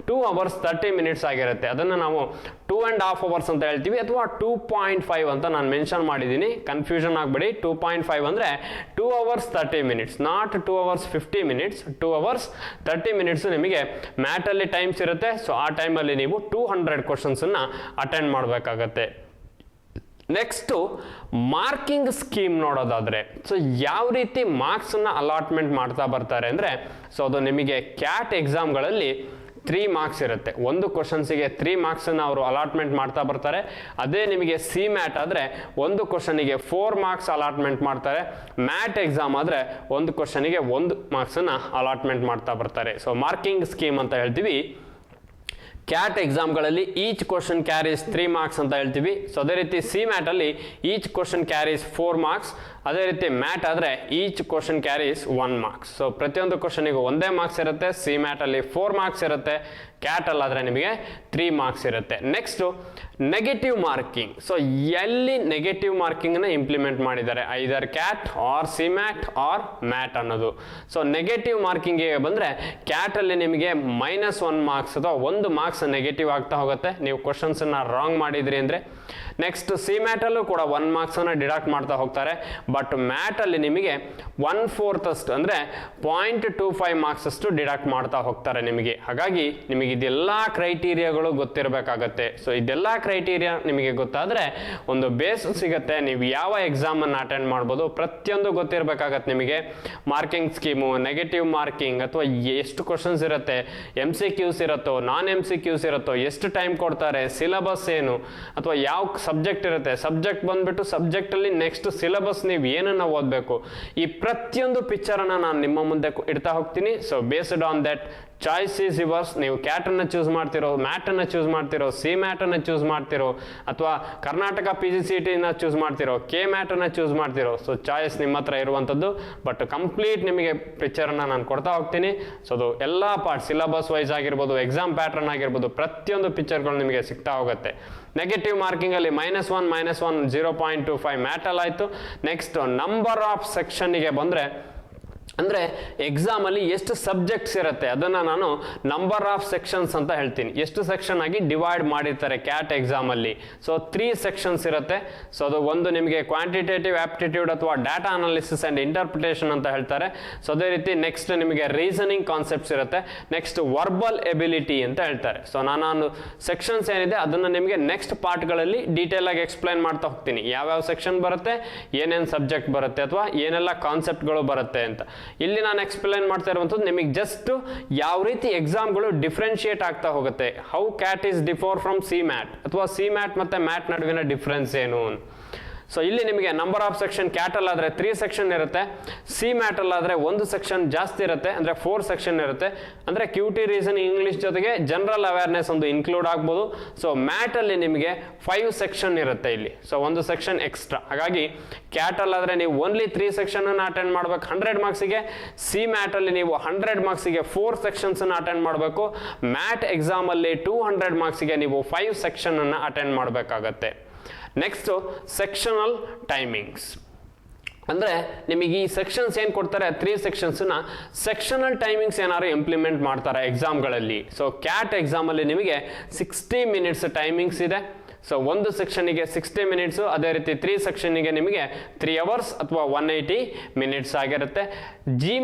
Speaker 1: 2 ಅವರ್ಸ್ 30 ಮಿನಿಟ್ಸ್ ಆಗಿರುತ್ತೆ. ಅದನ್ನು ನಾವು 2.5 ಅವರ್ಸ್ ಅಂತ ಹೇಳ್ತೀವಿ, ಅಥವಾ 2.5 ಅಂತ ನಾನು ಮೆನ್ಷನ್ ಮಾಡಿದ್ದೀನಿ, ಕನ್ಫ್ಯೂಷನ್ ಆಗಬೇಡಿ. 2.5 ಅಂದರೆ 2 hours 30 minutes, not 2 hours 50 minutes. 2 hours 30 minutes ನಿಮಗೆ ಮ್ಯಾಟಲ್ಲಿ ಟೈಮ್ಸ್ ಇರುತ್ತೆ. ಸೊ ಆ ಟೈಮಲ್ಲಿ ನೀವು 200 ಕ್ವಶನ್ಸನ್ನು ಅಟೆಂಡ್ ಮಾಡಬೇಕಾಗತ್ತೆ. ನೆಕ್ಸ್ಟು ಮಾರ್ಕಿಂಗ್ ಸ್ಕೀಮ್ ನೋಡೋದಾದರೆ, ಸೊ ಯಾವ ರೀತಿ ಮಾರ್ಕ್ಸನ್ನು ಅಲಾಟ್ಮೆಂಟ್ ಮಾಡ್ತಾ ಬರ್ತಾರೆ ಅಂದರೆ, ಸೊ ಅದು ನಿಮಗೆ ಕ್ಯಾಟ್ ಎಕ್ಸಾಮ್ಗಳಲ್ಲಿ 3 ಮಾರ್ಕ್ಸ್ ಇರುತ್ತೆ. ಒಂದು ಕ್ವಶನ್ಸಿಗೆ 3 ಮಾರ್ಕ್ಸನ್ನು ಅವರು ಅಲಾಟ್ಮೆಂಟ್ ಮಾಡ್ತಾ ಬರ್ತಾರೆ. ಅದೇ ನಿಮಗೆ ಸಿ ಮ್ಯಾಟ್ ಆದರೆ ಒಂದು ಕ್ವಶನಿಗೆ 4 ಮಾರ್ಕ್ಸ್ ಅಲಾಟ್ಮೆಂಟ್ ಮಾಡ್ತಾರೆ. ಮ್ಯಾಟ್ ಎಕ್ಸಾಮ್ ಆದರೆ ಒಂದು ಕ್ವಶನಿಗೆ 1 ಮಾರ್ಕ್ಸನ್ನು ಅಲಾಟ್ಮೆಂಟ್ ಮಾಡ್ತಾ ಬರ್ತಾರೆ. ಸೊ ಮಾರ್ಕಿಂಗ್ ಸ್ಕೀಮ್ ಅಂತ ಹೇಳ್ತೀವಿ. ಕ್ಯಾಟ್ ಎಕ್ಸಾಮ್ಗಳಲ್ಲಿ ಈಚ್ ಕ್ವಶನ್ ಕ್ಯಾರೀಸ್ 3 ಮಾರ್ಕ್ಸ್ ಅಂತ ಹೇಳ್ತೀವಿ. ಸೊ ಅದೇ ರೀತಿ ಸಿ ಮ್ಯಾಟಲ್ಲಿ ಈಚ್ ಕ್ವಶನ್ ಕ್ಯಾರೀಸ್ 4 ಮಾರ್ಕ್ಸ್. ಅದೇ ರೀತಿ ಮ್ಯಾಟ್ ಆದರೆ each question carries 1 marks. So ಪ್ರತಿಯೊಂದು ಕ್ವಶನಿಗೂ 1 ಮಾರ್ಕ್ಸ್ ಇರುತ್ತೆ. ಸಿ ಮ್ಯಾಟಲ್ಲಿ 4 ಮಾರ್ಕ್ಸ್ ಇರುತ್ತೆ. ಕ್ಯಾಟಲ್ಲಾದರೆ ನಿಮಗೆ 3 ಮಾರ್ಕ್ಸ್ ಇರುತ್ತೆ. Next negative marking. ಸೊ ಎಲ್ಲಿ ನೆಗೆಟಿವ್ ಮಾರ್ಕಿಂಗ್ನ ಇಂಪ್ಲಿಮೆಂಟ್ ಮಾಡಿದ್ದಾರೆ, either CAT or C MAT or MAT ಅನ್ನೋದು. ಸೊ ನೆಗೆಟಿವ್ ಮಾರ್ಕಿಂಗ್ಗೆ ಬಂದರೆ ಕ್ಯಾಟಲ್ಲಿ ನಿಮಗೆ -1 ಮಾರ್ಕ್ಸ್ ಅಥವಾ 1 ಮಾರ್ಕ್ಸ್ ನೆಗೆಟಿವ್ ಆಗ್ತಾ ಹೋಗುತ್ತೆ ನೀವು ಕ್ವಶನ್ಸನ್ನು ರಾಂಗ್ ಮಾಡಿದ್ರಿ ಅಂದರೆ. ನೆಕ್ಸ್ಟ್ ಸಿ ಮ್ಯಾಟಲ್ಲೂ ಕೂಡ 1 ಮಾರ್ಕ್ಸನ್ನು ಡಿಡಕ್ಟ್ ಮಾಡ್ತಾ ಹೋಗ್ತಾರೆ. ಬಟ್ ಮ್ಯಾಟಲ್ಲಿ ನಿಮಗೆ 1/4 ಅಷ್ಟು ಅಂದರೆ 0.25 ಮಾರ್ಕ್ಸ್ ಅಷ್ಟು ಡಿಡಕ್ಟ್ ಮಾಡ್ತಾ ಹೋಗ್ತಾರೆ ನಿಮಗೆ. ಹಾಗಾಗಿ ನಿಮಗೆ ಇದೆಲ್ಲ ಕ್ರೈಟೀರಿಯಾಗಳು ಗೊತ್ತಿರಬೇಕಾಗತ್ತೆ. ಸೊ ಇದೆಲ್ಲ ಕ್ರೈಟೀರಿಯಾ ನಿಮಗೆ ಗೊತ್ತಾದರೆ ಒಂದು ಬೇಸ್ ಸಿಗುತ್ತೆ, ನೀವು ಯಾವ ಎಕ್ಸಾಮನ್ನು ಅಟೆಂಡ್ ಮಾಡ್ಬೋದು ಪ್ರತಿಯೊಂದು ಗೊತ್ತಿರಬೇಕಾಗತ್ತೆ ನಿಮಗೆ. ಮಾರ್ಕಿಂಗ್ ಸ್ಕೀಮು, ನೆಗೆಟಿವ್ ಮಾರ್ಕಿಂಗ್, ಅಥವಾ ಎಷ್ಟು ಕ್ವಶನ್ಸ್ ಇರುತ್ತೆ, MCQs ಇರುತ್ತೋ ನಾನ್ MCQs ಇರುತ್ತೋ, ಎಷ್ಟು ಟೈಮ್ ಕೊಡ್ತಾರೆ, ಸಿಲೆಬಸ್ ಏನು, ಅಥವಾ ಯಾವ ಸಬ್ಜೆಕ್ಟ್ ಇರುತ್ತೆ, ಸಬ್ಜೆಕ್ಟ್ ಬಂದ್ಬಿಟ್ಟು ಸಬ್ಜೆಕ್ಟಲ್ಲಿ ನೆಕ್ಸ್ಟ್ ಸಿಲೆಬಸ್ ನೀವು ಏನನ್ನ ಓದಬೇಕು, ಈ ಪ್ರತಿಯೊಂದು ಪಿಕ್ಚರನ್ನು ನಾನು ನಿಮ್ಮ ಮುಂದೆ ಇಡ್ತಾ ಹೋಗ್ತೀನಿ. So based on that choice is yours. ನೀವು ಕ್ಯಾಟನ್ನು ಚೂಸ್ ಮಾಡ್ತಿರೋ, ಮ್ಯಾಟನ್ನು ಚೂಸ್ ಮಾಡ್ತಿರೋ, ಸಿ ಮ್ಯಾಟನ್ನು ಚೂಸ್ ಮಾಡ್ತಿರೋ, ಅಥವಾ ಕರ್ನಾಟಕ PGCETನ ಚೂಸ್ ಮಾಡ್ತಿರೋ, ಕೆ ಮ್ಯಾಟನ್ನು ಚೂಸ್ ಮಾಡ್ತಿರೋ. ಸೊ ಚಾಯ್ಸ್ ನಿಮ್ಮ ಹತ್ರ ಇರುವಂಥದ್ದು. ಬಟ್ ಕಂಪ್ಲೀಟ್ ನಿಮಗೆ ಪಿಕ್ಚರನ್ನು ನಾನು ಕೊಡ್ತಾ ಹೋಗ್ತೀನಿ. ಸೊ ಅದು ಎಲ್ಲ ಪಾರ್ಟ್ ಸಿಲೆಬಸ್ ವೈಸ್ ಆಗಿರ್ಬೋದು, ಎಕ್ಸಾಮ್ ಪ್ಯಾಟ್ರನ್ ಆಗಿರ್ಬೋದು, ಪ್ರತಿಯೊಂದು ಪಿಕ್ಚರ್ಗಳು ನಿಮಗೆ ಸಿಗ್ತಾ ಹೋಗುತ್ತೆ. ನೆಗೆಟಿವ್ ಮಾರ್ಕಿಂಗಲ್ಲಿ -1 0.25 ಮ್ಯಾಟಲ್ ಆಯಿತು. ನೆಕ್ಸ್ಟ್ ನಂಬರ್ ಆಫ್ ಸೆಕ್ಷನ್ನಿಗೆ ಬಂದರೆ ಅಂದರೆ ಎಕ್ಸಾಮಲ್ಲಿ ಎಷ್ಟು ಸಬ್ಜೆಕ್ಟ್ಸ್ ಇರುತ್ತೆ ಅದನ್ನು ನಾನು ನಂಬರ್ ಆಫ್ ಸೆಕ್ಷನ್ಸ್ ಅಂತ ಹೇಳ್ತೀನಿ. ಎಷ್ಟು ಸೆಕ್ಷನ್ ಆಗಿ ಡಿವೈಡ್ ಮಾಡಿರ್ತಾರೆ ಕ್ಯಾಟ್ ಎಕ್ಸಾಮಲ್ಲಿ. ಸೊ 3 ಸೆಕ್ಷನ್ಸ್ ಇರುತ್ತೆ. ಸೊ ಅದು ಒಂದು ನಿಮಗೆ ಕ್ವಾಂಟಿಟೇಟಿವ್ ಆಪ್ಟಿಟ್ಯೂಡ್ ಅಥವಾ ಡಾಟಾ ಅನಾಲಿಸಿಸ್ ಆ್ಯಂಡ್ ಇಂಟರ್ಪ್ರಿಟೇಷನ್ ಅಂತ ಹೇಳ್ತಾರೆ. ಸೊ ಅದೇ ರೀತಿ ನೆಕ್ಸ್ಟ್ ನಿಮಗೆ ರೀಸನಿಂಗ್ ಕಾನ್ಸೆಪ್ಟ್ಸ್ ಇರುತ್ತೆ. ನೆಕ್ಸ್ಟ್ ವರ್ಬಲ್ ಎಬಿಲಿಟಿ ಅಂತ ಹೇಳ್ತಾರೆ. ಸೊ ನಾನು ಸೆಕ್ಷನ್ಸ್ ಏನಿದೆ ಅದನ್ನು ನಿಮಗೆ ನೆಕ್ಸ್ಟ್ ಪಾರ್ಟ್ಗಳಲ್ಲಿ ಡೀಟೇಲ್ ಆಗಿ ಎಕ್ಸ್ಪ್ಲೈನ್ ಮಾಡ್ತಾ ಹೋಗ್ತೀನಿ. ಯಾವ್ಯಾವ ಸೆಕ್ಷನ್ ಬರುತ್ತೆ, ಏನೇನು ಸಬ್ಜೆಕ್ಟ್ ಬರುತ್ತೆ ಅಥವಾ ಏನೆಲ್ಲ ಕಾನ್ಸೆಪ್ಟ್ಗಳು ಬರುತ್ತೆ ಅಂತ. ಇಲ್ಲಿ ನಾನು ಎಕ್ಸ್ಪ್ಲೈನ್ ಮಾಡ್ತಾ ಇರುವಂಥದ್ದು ನಿಮಗೆ ಜಸ್ಟ್ ಯಾವ ರೀತಿ ಎಕ್ಸಾಮ್ಗಳು ಡಿಫ್ರೆನ್ಶಿಯೇಟ್ ಆಗ್ತಾ ಹೋಗುತ್ತೆ. How cat is differ from C mat ಅಥವಾ ಸಿ ಮ್ಯಾಟ್ ಮತ್ತು ಮ್ಯಾಟ್ ನಡುವಿನ ಡಿಫ್ರೆನ್ಸ್ ಏನು. ಸೊ ಇಲ್ಲಿ ನಿಮಗೆ ನಂಬರ್ ಆಫ್ ಸೆಕ್ಷನ್ ಕ್ಯಾಟಲ್ ಆದರೆ 3 ಸೆಕ್ಷನ್ ಇರುತ್ತೆ. ಸಿ ಮ್ಯಾಟಲ್ ಆದರೆ 1 ಸೆಕ್ಷನ್ ಜಾಸ್ತಿ ಇರುತ್ತೆ, ಅಂದರೆ 4 ಸೆಕ್ಷನ್ ಇರುತ್ತೆ. ಅಂದರೆ ಕ್ಯೂಟಿ ರೀಸನ್ ಇಂಗ್ಲೀಷ್ ಜೊತೆಗೆ ಜನರಲ್ ಅವೇರ್ನೆಸ್ ಒಂದು ಇನ್ಕ್ಲೂಡ್ ಆಗ್ಬೋದು. ಸೊ ಮ್ಯಾಟಲ್ಲಿ ನಿಮಗೆ 5 ಸೆಕ್ಷನ್ ಇರುತ್ತೆ ಇಲ್ಲಿ. So 1 section extra. ಹಾಗಾಗಿ ಕ್ಯಾಟಲ್ ಆದರೆ ನೀವು ಓನ್ಲಿ 3 ಸೆಕ್ಷನನ್ನು ಅಟೆಂಡ್ ಮಾಡಬೇಕು 100 ಮಾರ್ಕ್ಸಿಗೆ. ಸಿ ಮ್ಯಾಟಲ್ಲಿ ನೀವು 100 ಮಾರ್ಕ್ಸಿಗೆ 4 ಸೆಕ್ಷನ್ಸನ್ನು ಅಟೆಂಡ್ ಮಾಡಬೇಕು. ಮ್ಯಾಟ್ ಎಕ್ಸಾಮಲ್ಲಿ 200 ಮಾರ್ಕ್ಸಿಗೆ ನೀವು 5 ಸೆಕ್ಷನನ್ನು ಅಟೆಂಡ್ ಮಾಡಬೇಕಾಗತ್ತೆ. Next sectional timings. ಅಂದರೆ ನಿಮಗೆ ಈ ಸೆಕ್ಷನ್ಸ್ ಏನು ಕೊಡ್ತಾರೆ 3 ಸೆಕ್ಷನ್ಸನ್ನ ಸೆಕ್ಷನಲ್ ಟೈಮಿಂಗ್ಸ್ ಏನಾದ್ರು ಇಂಪ್ಲಿಮೆಂಟ್ ಮಾಡ್ತಾರೆ ಎಕ್ಸಾಮ್ಗಳಲ್ಲಿ. ಸೊ ಕ್ಯಾಟ್ ಎಕ್ಸಾಮಲ್ಲಿ ನಿಮಗೆ 60 ಮಿನಿಟ್ಸ್ ಟೈಮಿಂಗ್ಸ್ ಇದೆ. ಸೊ 1 ಸೆಕ್ಷನಿಗೆ 60 ಮಿನಿಟ್ಸು, ಅದೇ ರೀತಿ 3 ಸೆಕ್ಷನ್ನಿಗೆ ನಿಮಗೆ 3 ಅವರ್ಸ್ ಅಥವಾ 180 ಮಿನಿಟ್ಸ್ ಆಗಿರುತ್ತೆ.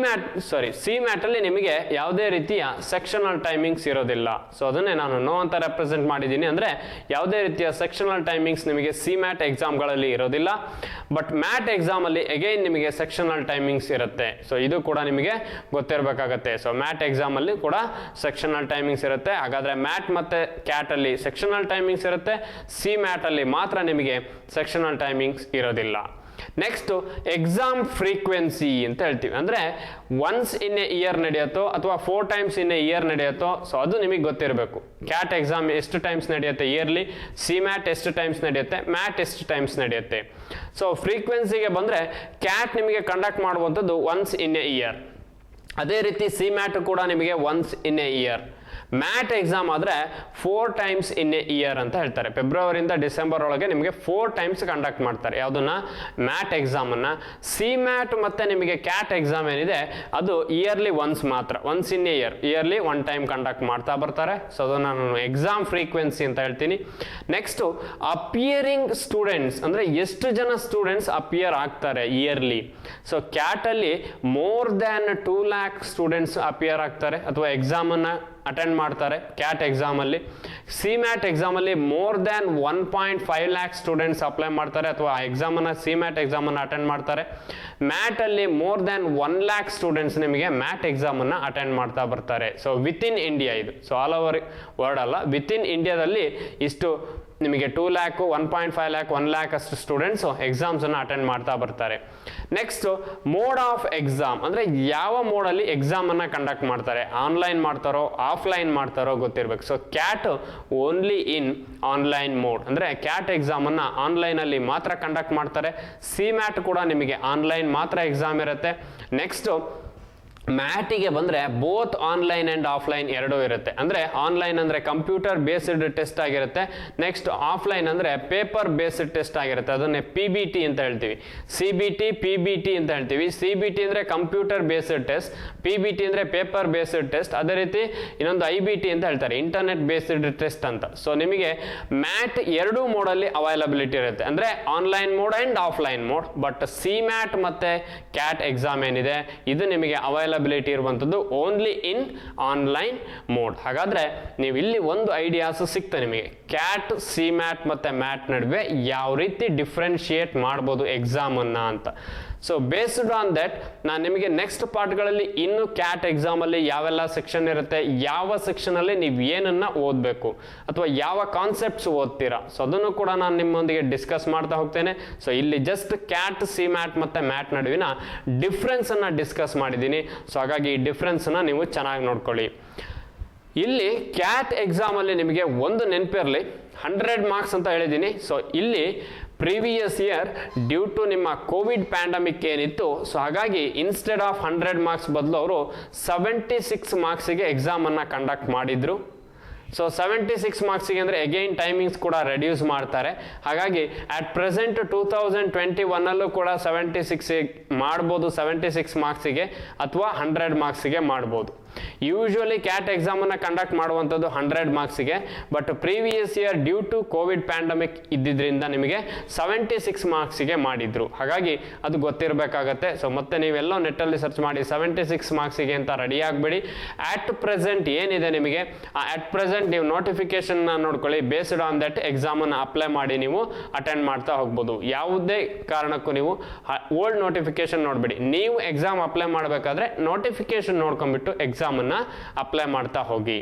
Speaker 1: ಸಿ ಮ್ಯಾಟಲ್ಲಿ ನಿಮಗೆ ಯಾವುದೇ ರೀತಿಯ ಸೆಕ್ಷನಲ್ ಟೈಮಿಂಗ್ಸ್ ಇರೋದಿಲ್ಲ. ಸೊ ಅದನ್ನೇ ನಾನು ನೋ ಅಂತ ರೆಪ್ರೆಸೆಂಟ್ ಮಾಡಿದ್ದೀನಿ. ಅಂದರೆ ಯಾವುದೇ ರೀತಿಯ ಸೆಕ್ಷನಲ್ ಟೈಮಿಂಗ್ಸ್ ನಿಮಗೆ ಸಿ ಮ್ಯಾಟ್ ಎಕ್ಸಾಮ್ಗಳಲ್ಲಿ ಇರೋದಿಲ್ಲ. ಬಟ್ ಮ್ಯಾಟ್ ಎಕ್ಸಾಮಲ್ಲಿ ಅಗೈನ್ ನಿಮಗೆ ಸೆಕ್ಷನಲ್ ಟೈಮಿಂಗ್ಸ್ ಇರುತ್ತೆ. ಸೊ ಇದು ಕೂಡ ನಿಮಗೆ ಗೊತ್ತಿರಬೇಕಾಗತ್ತೆ. ಸೊ ಮ್ಯಾಟ್ ಎಕ್ಸಾಮಲ್ಲಿ ಕೂಡ ಸೆಕ್ಷನಲ್ ಟೈಮಿಂಗ್ಸ್ ಇರುತ್ತೆ. ಹಾಗಾದರೆ ಮ್ಯಾಟ್ ಮತ್ತು ಕ್ಯಾಟಲ್ಲಿ ಸೆಕ್ಷನಲ್ ಟೈಮಿಂಗ್ಸ್ ಇರುತ್ತೆ, ಸಿ ಮ್ಯಾಟಲ್ಲಿ ಮಾತ್ರ ನಿಮಗೆ ಸೆಕ್ಷನಲ್ ಟೈಮಿಂಗ್ಸ್ ಇರೋದಿಲ್ಲ. ನೆಕ್ಸ್ಟ್ ಎಕ್ಸಾಮ್ ಫ್ರೀಕ್ವೆನ್ಸಿ ಅಂತ ಹೇಳ್ತೀವಿ. ಅಂದರೆ ಒನ್ಸ್ ಇನ್ ಎ ಇಯರ್ ನಡೆಯುತ್ತೋ ಅಥವಾ 4 ಟೈಮ್ಸ್ ಇನ್ ಎ ಇಯರ್ ನಡೆಯುತ್ತೋ. ಸೊ ಅದು ನಿಮಗೆ ಗೊತ್ತಿರಬೇಕು. ಕ್ಯಾಟ್ ಎಕ್ಸಾಮ್ ಎಷ್ಟು ಟೈಮ್ಸ್ ನಡೆಯುತ್ತೆ ಇಯರ್ಲಿ, ಸಿ ಮ್ಯಾಟ್ ಎಷ್ಟು ಟೈಮ್ಸ್ ನಡೆಯುತ್ತೆ, ಮ್ಯಾಟ್ ಎಷ್ಟು ಟೈಮ್ಸ್ ನಡೆಯುತ್ತೆ. ಸೊ ಫ್ರೀಕ್ವೆನ್ಸಿಗೆ ಬಂದರೆ ಕ್ಯಾಟ್ ನಿಮಗೆ ಕಂಡಕ್ಟ್ ಮಾಡುವಂಥದ್ದು ಒನ್ಸ್ ಇನ್ ಎ ಇಯರ್. ಅದೇ ರೀತಿ ಸಿ ಮ್ಯಾಟ್ ಕೂಡ ನಿಮಗೆ once in a year. Mat exam ಆದರೆ 4 ಟೈಮ್ಸ್ ಇನ್ ಎ ಇಯರ್ ಅಂತ ಹೇಳ್ತಾರೆ. ಫೆಬ್ರವರಿಯಿಂದ ಡಿಸೆಂಬರ್ ಒಳಗೆ ನಿಮಗೆ 4 ಟೈಮ್ಸ್ ಕಂಡಕ್ಟ್ ಮಾಡ್ತಾರೆ. ಯಾವುದನ್ನ ಮ್ಯಾಟ್ ಎಕ್ಸಾಮನ್ನು. ಸಿ ಮ್ಯಾಟ್ ಮತ್ತು ನಿಮಗೆ ಕ್ಯಾಟ್ ಎಕ್ಸಾಮ್ ಏನಿದೆ ಅದು ಇಯರ್ಲಿ ಒನ್ಸ್ ಮಾತ್ರ, once in A yearly 1 time conduct ಮಾಡ್ತಾ ಬರ್ತಾರೆ. ಸೊ ಅದನ್ನು ನಾನು ಎಕ್ಸಾಮ್ ಫ್ರೀಕ್ವೆನ್ಸಿ ಅಂತ ಹೇಳ್ತೀನಿ. ನೆಕ್ಸ್ಟು ಅಪಿಯರಿಂಗ್ ಸ್ಟೂಡೆಂಟ್ಸ್, ಅಂದರೆ ಎಷ್ಟು ಜನ ಸ್ಟೂಡೆಂಟ್ಸ್ ಅಪಿಯರ್ ಆಗ್ತಾರೆ ಇಯರ್ಲಿ. ಸೊ ಕ್ಯಾಟಲ್ಲಿ more than 2 lakh students appear ಆಗ್ತಾರೆ ಅಥವಾ ಎಕ್ಸಾಮನ್ನು ಅಟೆಂಡ್ ಮಾಡ್ತಾರೆ ಕ್ಯಾಟ್ ಎಕ್ಸಾಮಲ್ಲಿ. ಸಿ ಮ್ಯಾಟ್ ಎಕ್ಸಾಮಲ್ಲಿ more than 1.5 lakh students apply ಮಾಡ್ತಾರೆ ಅಥವಾ ಎಕ್ಸಾಮನ್ನು ಸಿ ಮ್ಯಾಟ್ ಎಕ್ಸಾಮನ್ನು ಅಟೆಂಡ್ ಮಾಡ್ತಾರೆ. ಮ್ಯಾಟಲ್ಲಿ ಮೋರ್ ದ್ಯಾನ್ 1 ಲ್ಯಾಕ್ ಸ್ಟೂಡೆಂಟ್ಸ್ ನಿಮಗೆ ಮ್ಯಾಟ್ ಎಕ್ಸಾಮನ್ನು ಅಟೆಂಡ್ ಮಾಡ್ತಾ ಬರ್ತಾರೆ. ಸೊ ವಿತ್ ಇನ್ ಇಂಡಿಯಾ ಇದು. ಸೊ ಆಲ್ ಓವರ್ ವರ್ಲ್ಡ್ ಅಲ್ಲ, ವಿತ್ ಇನ್ ಇಂಡಿಯಾದಲ್ಲಿ ಇಷ್ಟು ನಿಮಗೆ 2 ಲ್ಯಾಕ್, 1.5 ಲ್ಯಾಕ್, 1 ಲ್ಯಾಕ್ ಅಷ್ಟು ಸ್ಟೂಡೆಂಟ್ಸು ಎಕ್ಸಾಮ್ಸನ್ನು ಅಟೆಂಡ್ ಮಾಡ್ತಾ ಬರ್ತಾರೆ. ನೆಕ್ಸ್ಟು ಮೋಡ್ ಆಫ್ ಎಕ್ಸಾಮ್, ಅಂದರೆ ಯಾವ ಮೋಡಲ್ಲಿ ಎಕ್ಸಾಮನ್ನು ಕಂಡಕ್ಟ್ ಮಾಡ್ತಾರೆ, ಆನ್ಲೈನ್ ಮಾಡ್ತಾರೋ ಆಫ್ಲೈನ್ ಮಾಡ್ತಾರೋ ಗೊತ್ತಿರಬೇಕು. So cat only in online mode, ಅಂದರೆ ಕ್ಯಾಟ್ ಎಕ್ಸಾಮನ್ನು ಆನ್ಲೈನಲ್ಲಿ ಮಾತ್ರ ಕಂಡಕ್ಟ್ ಮಾಡ್ತಾರೆ. ಸಿ ಮ್ಯಾಟ್ ಕೂಡ ನಿಮಗೆ ಆನ್ಲೈನ್ ಮಾತ್ರ ಎಕ್ಸಾಮ್ ಇರುತ್ತೆ. ನೆಕ್ಸ್ಟು ಮ್ಯಾಟಿಗೆ ಬಂದರೆ ಬೋತ್ ಆನ್ಲೈನ್ ಆ್ಯಂಡ್ ಆಫ್ಲೈನ್ ಎರಡೂ ಇರುತ್ತೆ. ಅಂದರೆ ಆನ್ಲೈನ್ ಅಂದರೆ ಕಂಪ್ಯೂಟರ್ ಬೇಸ್ಡ್ ಟೆಸ್ಟ್ ಆಗಿರುತ್ತೆ. ನೆಕ್ಸ್ಟ್ ಆಫ್ಲೈನ್ ಅಂದರೆ ಪೇಪರ್ ಬೇಸ್ಡ್ ಟೆಸ್ಟ್ ಆಗಿರುತ್ತೆ. ಅದನ್ನೇ PBT ಅಂತ ಹೇಳ್ತೀವಿ. CBT, PBT ಅಂತ ಹೇಳ್ತೀವಿ. CBT ಅಂದರೆ ಕಂಪ್ಯೂಟರ್ ಬೇಸ್ಡ್ ಟೆಸ್ಟ್, PBT ಅಂದರೆ ಪೇಪರ್ ಬೇಸ್ಡ್ ಟೆಸ್ಟ್. ಅದೇ ರೀತಿ ಇನ್ನೊಂದು IBT ಅಂತ ಹೇಳ್ತಾರೆ, ಇಂಟರ್ನೆಟ್ ಬೇಸ್ಡ್ ಟೆಸ್ಟ್ ಅಂತ. ಸೊ ನಿಮಗೆ ಮ್ಯಾಟ್ ಎರಡೂ ಮೋಡಲ್ಲಿ ಅವೈಲಬಿಲಿಟಿ ಇರುತ್ತೆ, ಅಂದರೆ online mode and offline mode. But C mat ಮತ್ತು ಕ್ಯಾಟ್ ಎಕ್ಸಾಮ್ ಏನಿದೆ ಇದು ನಿಮಗೆ ಅವೈಲಬಿಲಿಟಿ ಇರುವಂಥದ್ದು ಓನ್ಲಿ ಇನ್ ಆನ್ಲೈನ್ ಮೋಡ್. ಹಾಗಾದರೆ ನೀವು ಇಲ್ಲಿ ಒಂದು ಐಡಿಯಾಸ್ ಸಿಗ್ತದೆ ನಿಮಗೆ, ಕ್ಯಾಟ್, ಸಿ ಮ್ಯಾಟ್ ಮತ್ತು ಮ್ಯಾಟ್ ನಡುವೆ ಯಾವ ರೀತಿ ಡಿಫ್ರೆನ್ಶಿಯೇಟ್ ಮಾಡ್ಬೋದು ಎಕ್ಸಾಮನ್ನು ಅಂತ. ಸೊ ಬೇಸ್ಡ್ ಆನ್ ದಟ್ ನಾನು ನಿಮಗೆ ನೆಕ್ಸ್ಟ್ ಪಾರ್ಟ್ಗಳಲ್ಲಿ ಇನ್ನು ಕ್ಯಾಟ್ ಎಕ್ಸಾಮಲ್ಲಿ ಯಾವೆಲ್ಲ ಸೆಕ್ಷನ್ ಇರುತ್ತೆ, ಯಾವ ಸೆಕ್ಷನಲ್ಲಿ ನೀವು ಏನನ್ನು ಓದಬೇಕು ಅಥವಾ ಯಾವ ಕಾನ್ಸೆಪ್ಟ್ಸ್ ಓದ್ತೀರಾ, ಸೊ ಅದನ್ನು ಕೂಡ ನಾನು ನಿಮ್ಮೊಂದಿಗೆ ಡಿಸ್ಕಸ್ ಮಾಡ್ತಾ ಹೋಗ್ತೇನೆ. ಸೊ ಇಲ್ಲಿ ಜಸ್ಟ್ ಕ್ಯಾಟ್, ಸಿ ಮ್ಯಾಟ್ ಮತ್ತು ಮ್ಯಾಟ್ ನಡುವಿನ ಡಿಫ್ರೆನ್ಸನ್ನು ಡಿಸ್ಕಸ್ ಮಾಡಿದ್ದೀನಿ. ಸೊ ಹಾಗಾಗಿ ಈ ಡಿಫ್ರೆನ್ಸನ್ನು ನೀವು ಚೆನ್ನಾಗಿ ನೋಡ್ಕೊಳ್ಳಿ. ಇಲ್ಲಿ ಕ್ಯಾಟ್ ಎಕ್ಸಾಮಲ್ಲಿ ನಿಮಗೆ ಒಂದು ನೆನಪಿರಲಿ, 100 ಮಾರ್ಕ್ಸ್ ಅಂತ ಹೇಳಿದ್ದೀನಿ. ಸೊ ಇಲ್ಲಿ ಪ್ರೀವಿಯಸ್ ಇಯರ್ ಡ್ಯೂ ಟು ನಿಮ್ಮ ಕೋವಿಡ್ ಪ್ಯಾಂಡಮಿಕ್ ಏನಿತ್ತು, ಸೊ ಹಾಗಾಗಿ ಇನ್ಸ್ಟೆಡ್ ಆಫ್ 100 ಮಾರ್ಕ್ಸ್ ಬದಲು ಅವರು 76 ಮಾರ್ಕ್ಸಿಗೆ ಎಕ್ಸಾಮನ್ನು ಕಂಡಕ್ಟ್ ಮಾಡಿದರು. ಸೊ 76 ಮಾರ್ಕ್ಸಿಗೆ ಅಂದರೆ ಅಗೈನ್ ಟೈಮಿಂಗ್ಸ್ ಕೂಡ ರೆಡ್ಯೂಸ್ ಮಾಡ್ತಾರೆ. ಹಾಗಾಗಿ ಅಟ್ ಪ್ರೆಸೆಂಟ್ 2021 ಕೂಡ 76 ಮಾಡ್ಬೋದು, 76 ಮಾರ್ಕ್ಸಿಗೆ ಅಥವಾ 100 ಮಾರ್ಕ್ಸಿಗೆ ಮಾಡ್ಬೋದು. ಯೂಶುವಲಿ ಕ್ಯಾಟ್ ಎಕ್ಸಾಮನ್ನು ಕಂಡಕ್ಟ್ ಮಾಡುವಂಥದ್ದು 100 ಮಾರ್ಕ್ಸಿಗೆ, but previous year due to COVID pandemic ಇದ್ದಿದ್ದರಿಂದ ನಿಮಗೆ 76 ಮಾರ್ಕ್ಸಿಗೆ ಮಾಡಿದ್ರು. ಹಾಗಾಗಿ ಅದು ಗೊತ್ತಿರಬೇಕಾಗತ್ತೆ. ಸೊ ಮತ್ತೆ ನೀವೆಲ್ಲೋ ನೆಟ್ಟಲ್ಲಿ ಸರ್ಚ್ ಮಾಡಿ 76 ಮಾರ್ಕ್ಸಿಗೆ ಅಂತ ರೆಡಿ ಆಗಬೇಡಿ. ಆಟ್ ಪ್ರೆಸೆಂಟ್ ಏನಿದೆ ನಿಮಗೆ, ಆ ಅಟ್ ಪ್ರೆಸೆಂಟ್ ನೀವು ನೋಟಿಫಿಕೇಶನ್ನ ನೋಡ್ಕೊಳ್ಳಿ. ಬೇಸ್ಡ್ ಆನ್ ದಟ್ ಎಕ್ಸಾಮನ್ನು ಅಪ್ಲೈ ಮಾಡಿ ನೀವು ಅಟೆಂಡ್ ಮಾಡ್ತಾ ಹೋಗ್ಬೋದು. ಯಾವುದೇ ಕಾರಣಕ್ಕೂ ನೀವು ಓಲ್ಡ್ ನೋಟಿಫಿಕೇಶನ್ ನೋಡಬೇಡಿ. ನೀವು ಎಕ್ಸಾಮ್ ಅಪ್ಲೈ ಮಾಡಬೇಕಾದ್ರೆ ನೋಟಿಫಿಕೇಶನ್ ನೋಡ್ಕೊಂಡ್ಬಿಟ್ಟು ಎಕ್ಸಾಮನ್ನು ಅಪ್ಲೈ ಮಾಡ್ತಾ ಹೋಗಿ.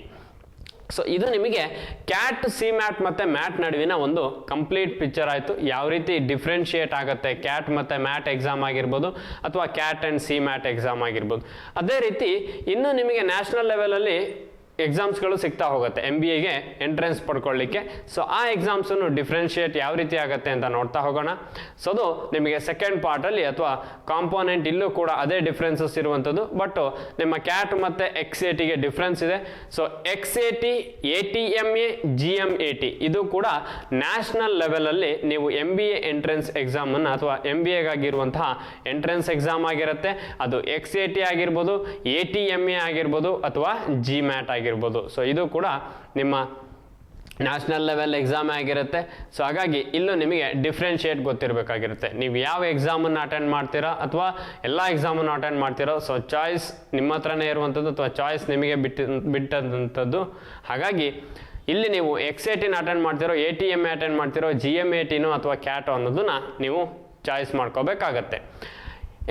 Speaker 1: ಸೊ ಇದು ನಿಮಗೆ ಕ್ಯಾಟ್, ಸಿ ಮ್ಯಾಟ್ ಮತ್ತು ಮ್ಯಾಟ್ ನಡುವಿನ ಒಂದು ಕಂಪ್ಲೀಟ್ ಪಿಕ್ಚರ್ ಆಯಿತು. ಯಾವ ರೀತಿ ಡಿಫ್ರೆನ್ಶಿಯೇಟ್ ಆಗುತ್ತೆ ಕ್ಯಾಟ್ ಮತ್ತು ಮ್ಯಾಟ್ ಎಕ್ಸಾಮ್ ಆಗಿರ್ಬೋದು ಅಥವಾ cat and C mat exam ಆಗಿರ್ಬೋದು. ಅದೇ ರೀತಿ ಇನ್ನು ನಿಮಗೆ ನ್ಯಾಷನಲ್ ಲೆವೆಲಲ್ಲಿ ಎಕ್ಸಾಮ್ಸ್ಗಳು ಸಿಗ್ತಾ ಹೋಗುತ್ತೆ MBAಗೆ ಎಂಟ್ರೆನ್ಸ್ ಪಡ್ಕೊಳ್ಳಿಕ್ಕೆ. ಸೊ ಆ ಎಕ್ಸಾಮ್ಸನ್ನು ಡಿಫ್ರೆನ್ಶಿಯೇಟ್ ಯಾವ ರೀತಿ ಆಗುತ್ತೆ ಅಂತ ನೋಡ್ತಾ ಹೋಗೋಣ. ಸೊ ಅದು ನಿಮಗೆ ಸೆಕೆಂಡ್ ಪಾರ್ಟಲ್ಲಿ ಅಥವಾ ಕಾಂಪೋನೆಂಟ್ ಇಲ್ಲೂ ಕೂಡ ಅದೇ ಡಿಫ್ರೆನ್ಸಸ್ ಇರುವಂಥದ್ದು. ಬಟ್ ನಿಮ್ಮ ಕ್ಯಾಟ್ ಮತ್ತು XATಗೆ ಡಿಫ್ರೆನ್ಸ್ ಇದೆ. ಸೊ XAT, ATMA, GMAT ಇದು ಕೂಡ ನ್ಯಾಷನಲ್ ಲೆವೆಲಲ್ಲಿ ನೀವು MBA ಎಂಟ್ರೆನ್ಸ್ ಎಕ್ಸಾಮನ್ನು ಅಥವಾ MBAಗಾಗಿರುವಂತಹ ಎಂಟ್ರೆನ್ಸ್ ಎಕ್ಸಾಮ್ ಆಗಿರುತ್ತೆ. ಅದು XAT ಆಗಿರ್ಬೋದು, ATMA ಆಗಿರ್ಬೋದು ಅಥವಾ GMAT ಆಗಿರ್ಬೋದು. ಸೊ ಇದು ಕೂಡ ನಿಮ್ಮ ನ್ಯಾಷನಲ್ ಲೆವೆಲ್ ಎಕ್ಸಾಮ್ ಆಗಿರುತ್ತೆ. ಸೊ ಹಾಗಾಗಿ ಇಲ್ಲೂ ನಿಮಗೆ ಡಿಫ್ರೆನ್ಶಿಯೇಟ್ ಗೊತ್ತಿರಬೇಕಾಗಿರುತ್ತೆ. ನೀವು ಯಾವ ಎಕ್ಸಾಮನ್ನು ಅಟೆಂಡ್ ಮಾಡ್ತೀರಾ ಅಥವಾ ಎಲ್ಲ ಎಕ್ಸಾಮನ್ನು ಅಟೆಂಡ್ ಮಾಡ್ತೀರೋ, ಸೊ ಚಾಯ್ಸ್ ನಿಮ್ಮ ಹತ್ರನೇ ಇರುವಂಥದ್ದು ಅಥವಾ ಚಾಯ್ಸ್ ನಿಮಗೆ ಬಿಟ್ಟಂಥದ್ದು. ಹಾಗಾಗಿ ಇಲ್ಲಿ ನೀವು XATನ ಅಟೆಂಡ್ ಮಾಡ್ತಿರೋ, ATMA ಅಟೆಂಡ್ ಮಾಡ್ತಿರೋ, GMATನೋ ಅಥವಾ ಕ್ಯಾಟೋ ಅನ್ನೋದನ್ನ ನೀವು ಚಾಯ್ಸ್ ಮಾಡ್ಕೋಬೇಕಾಗತ್ತೆ.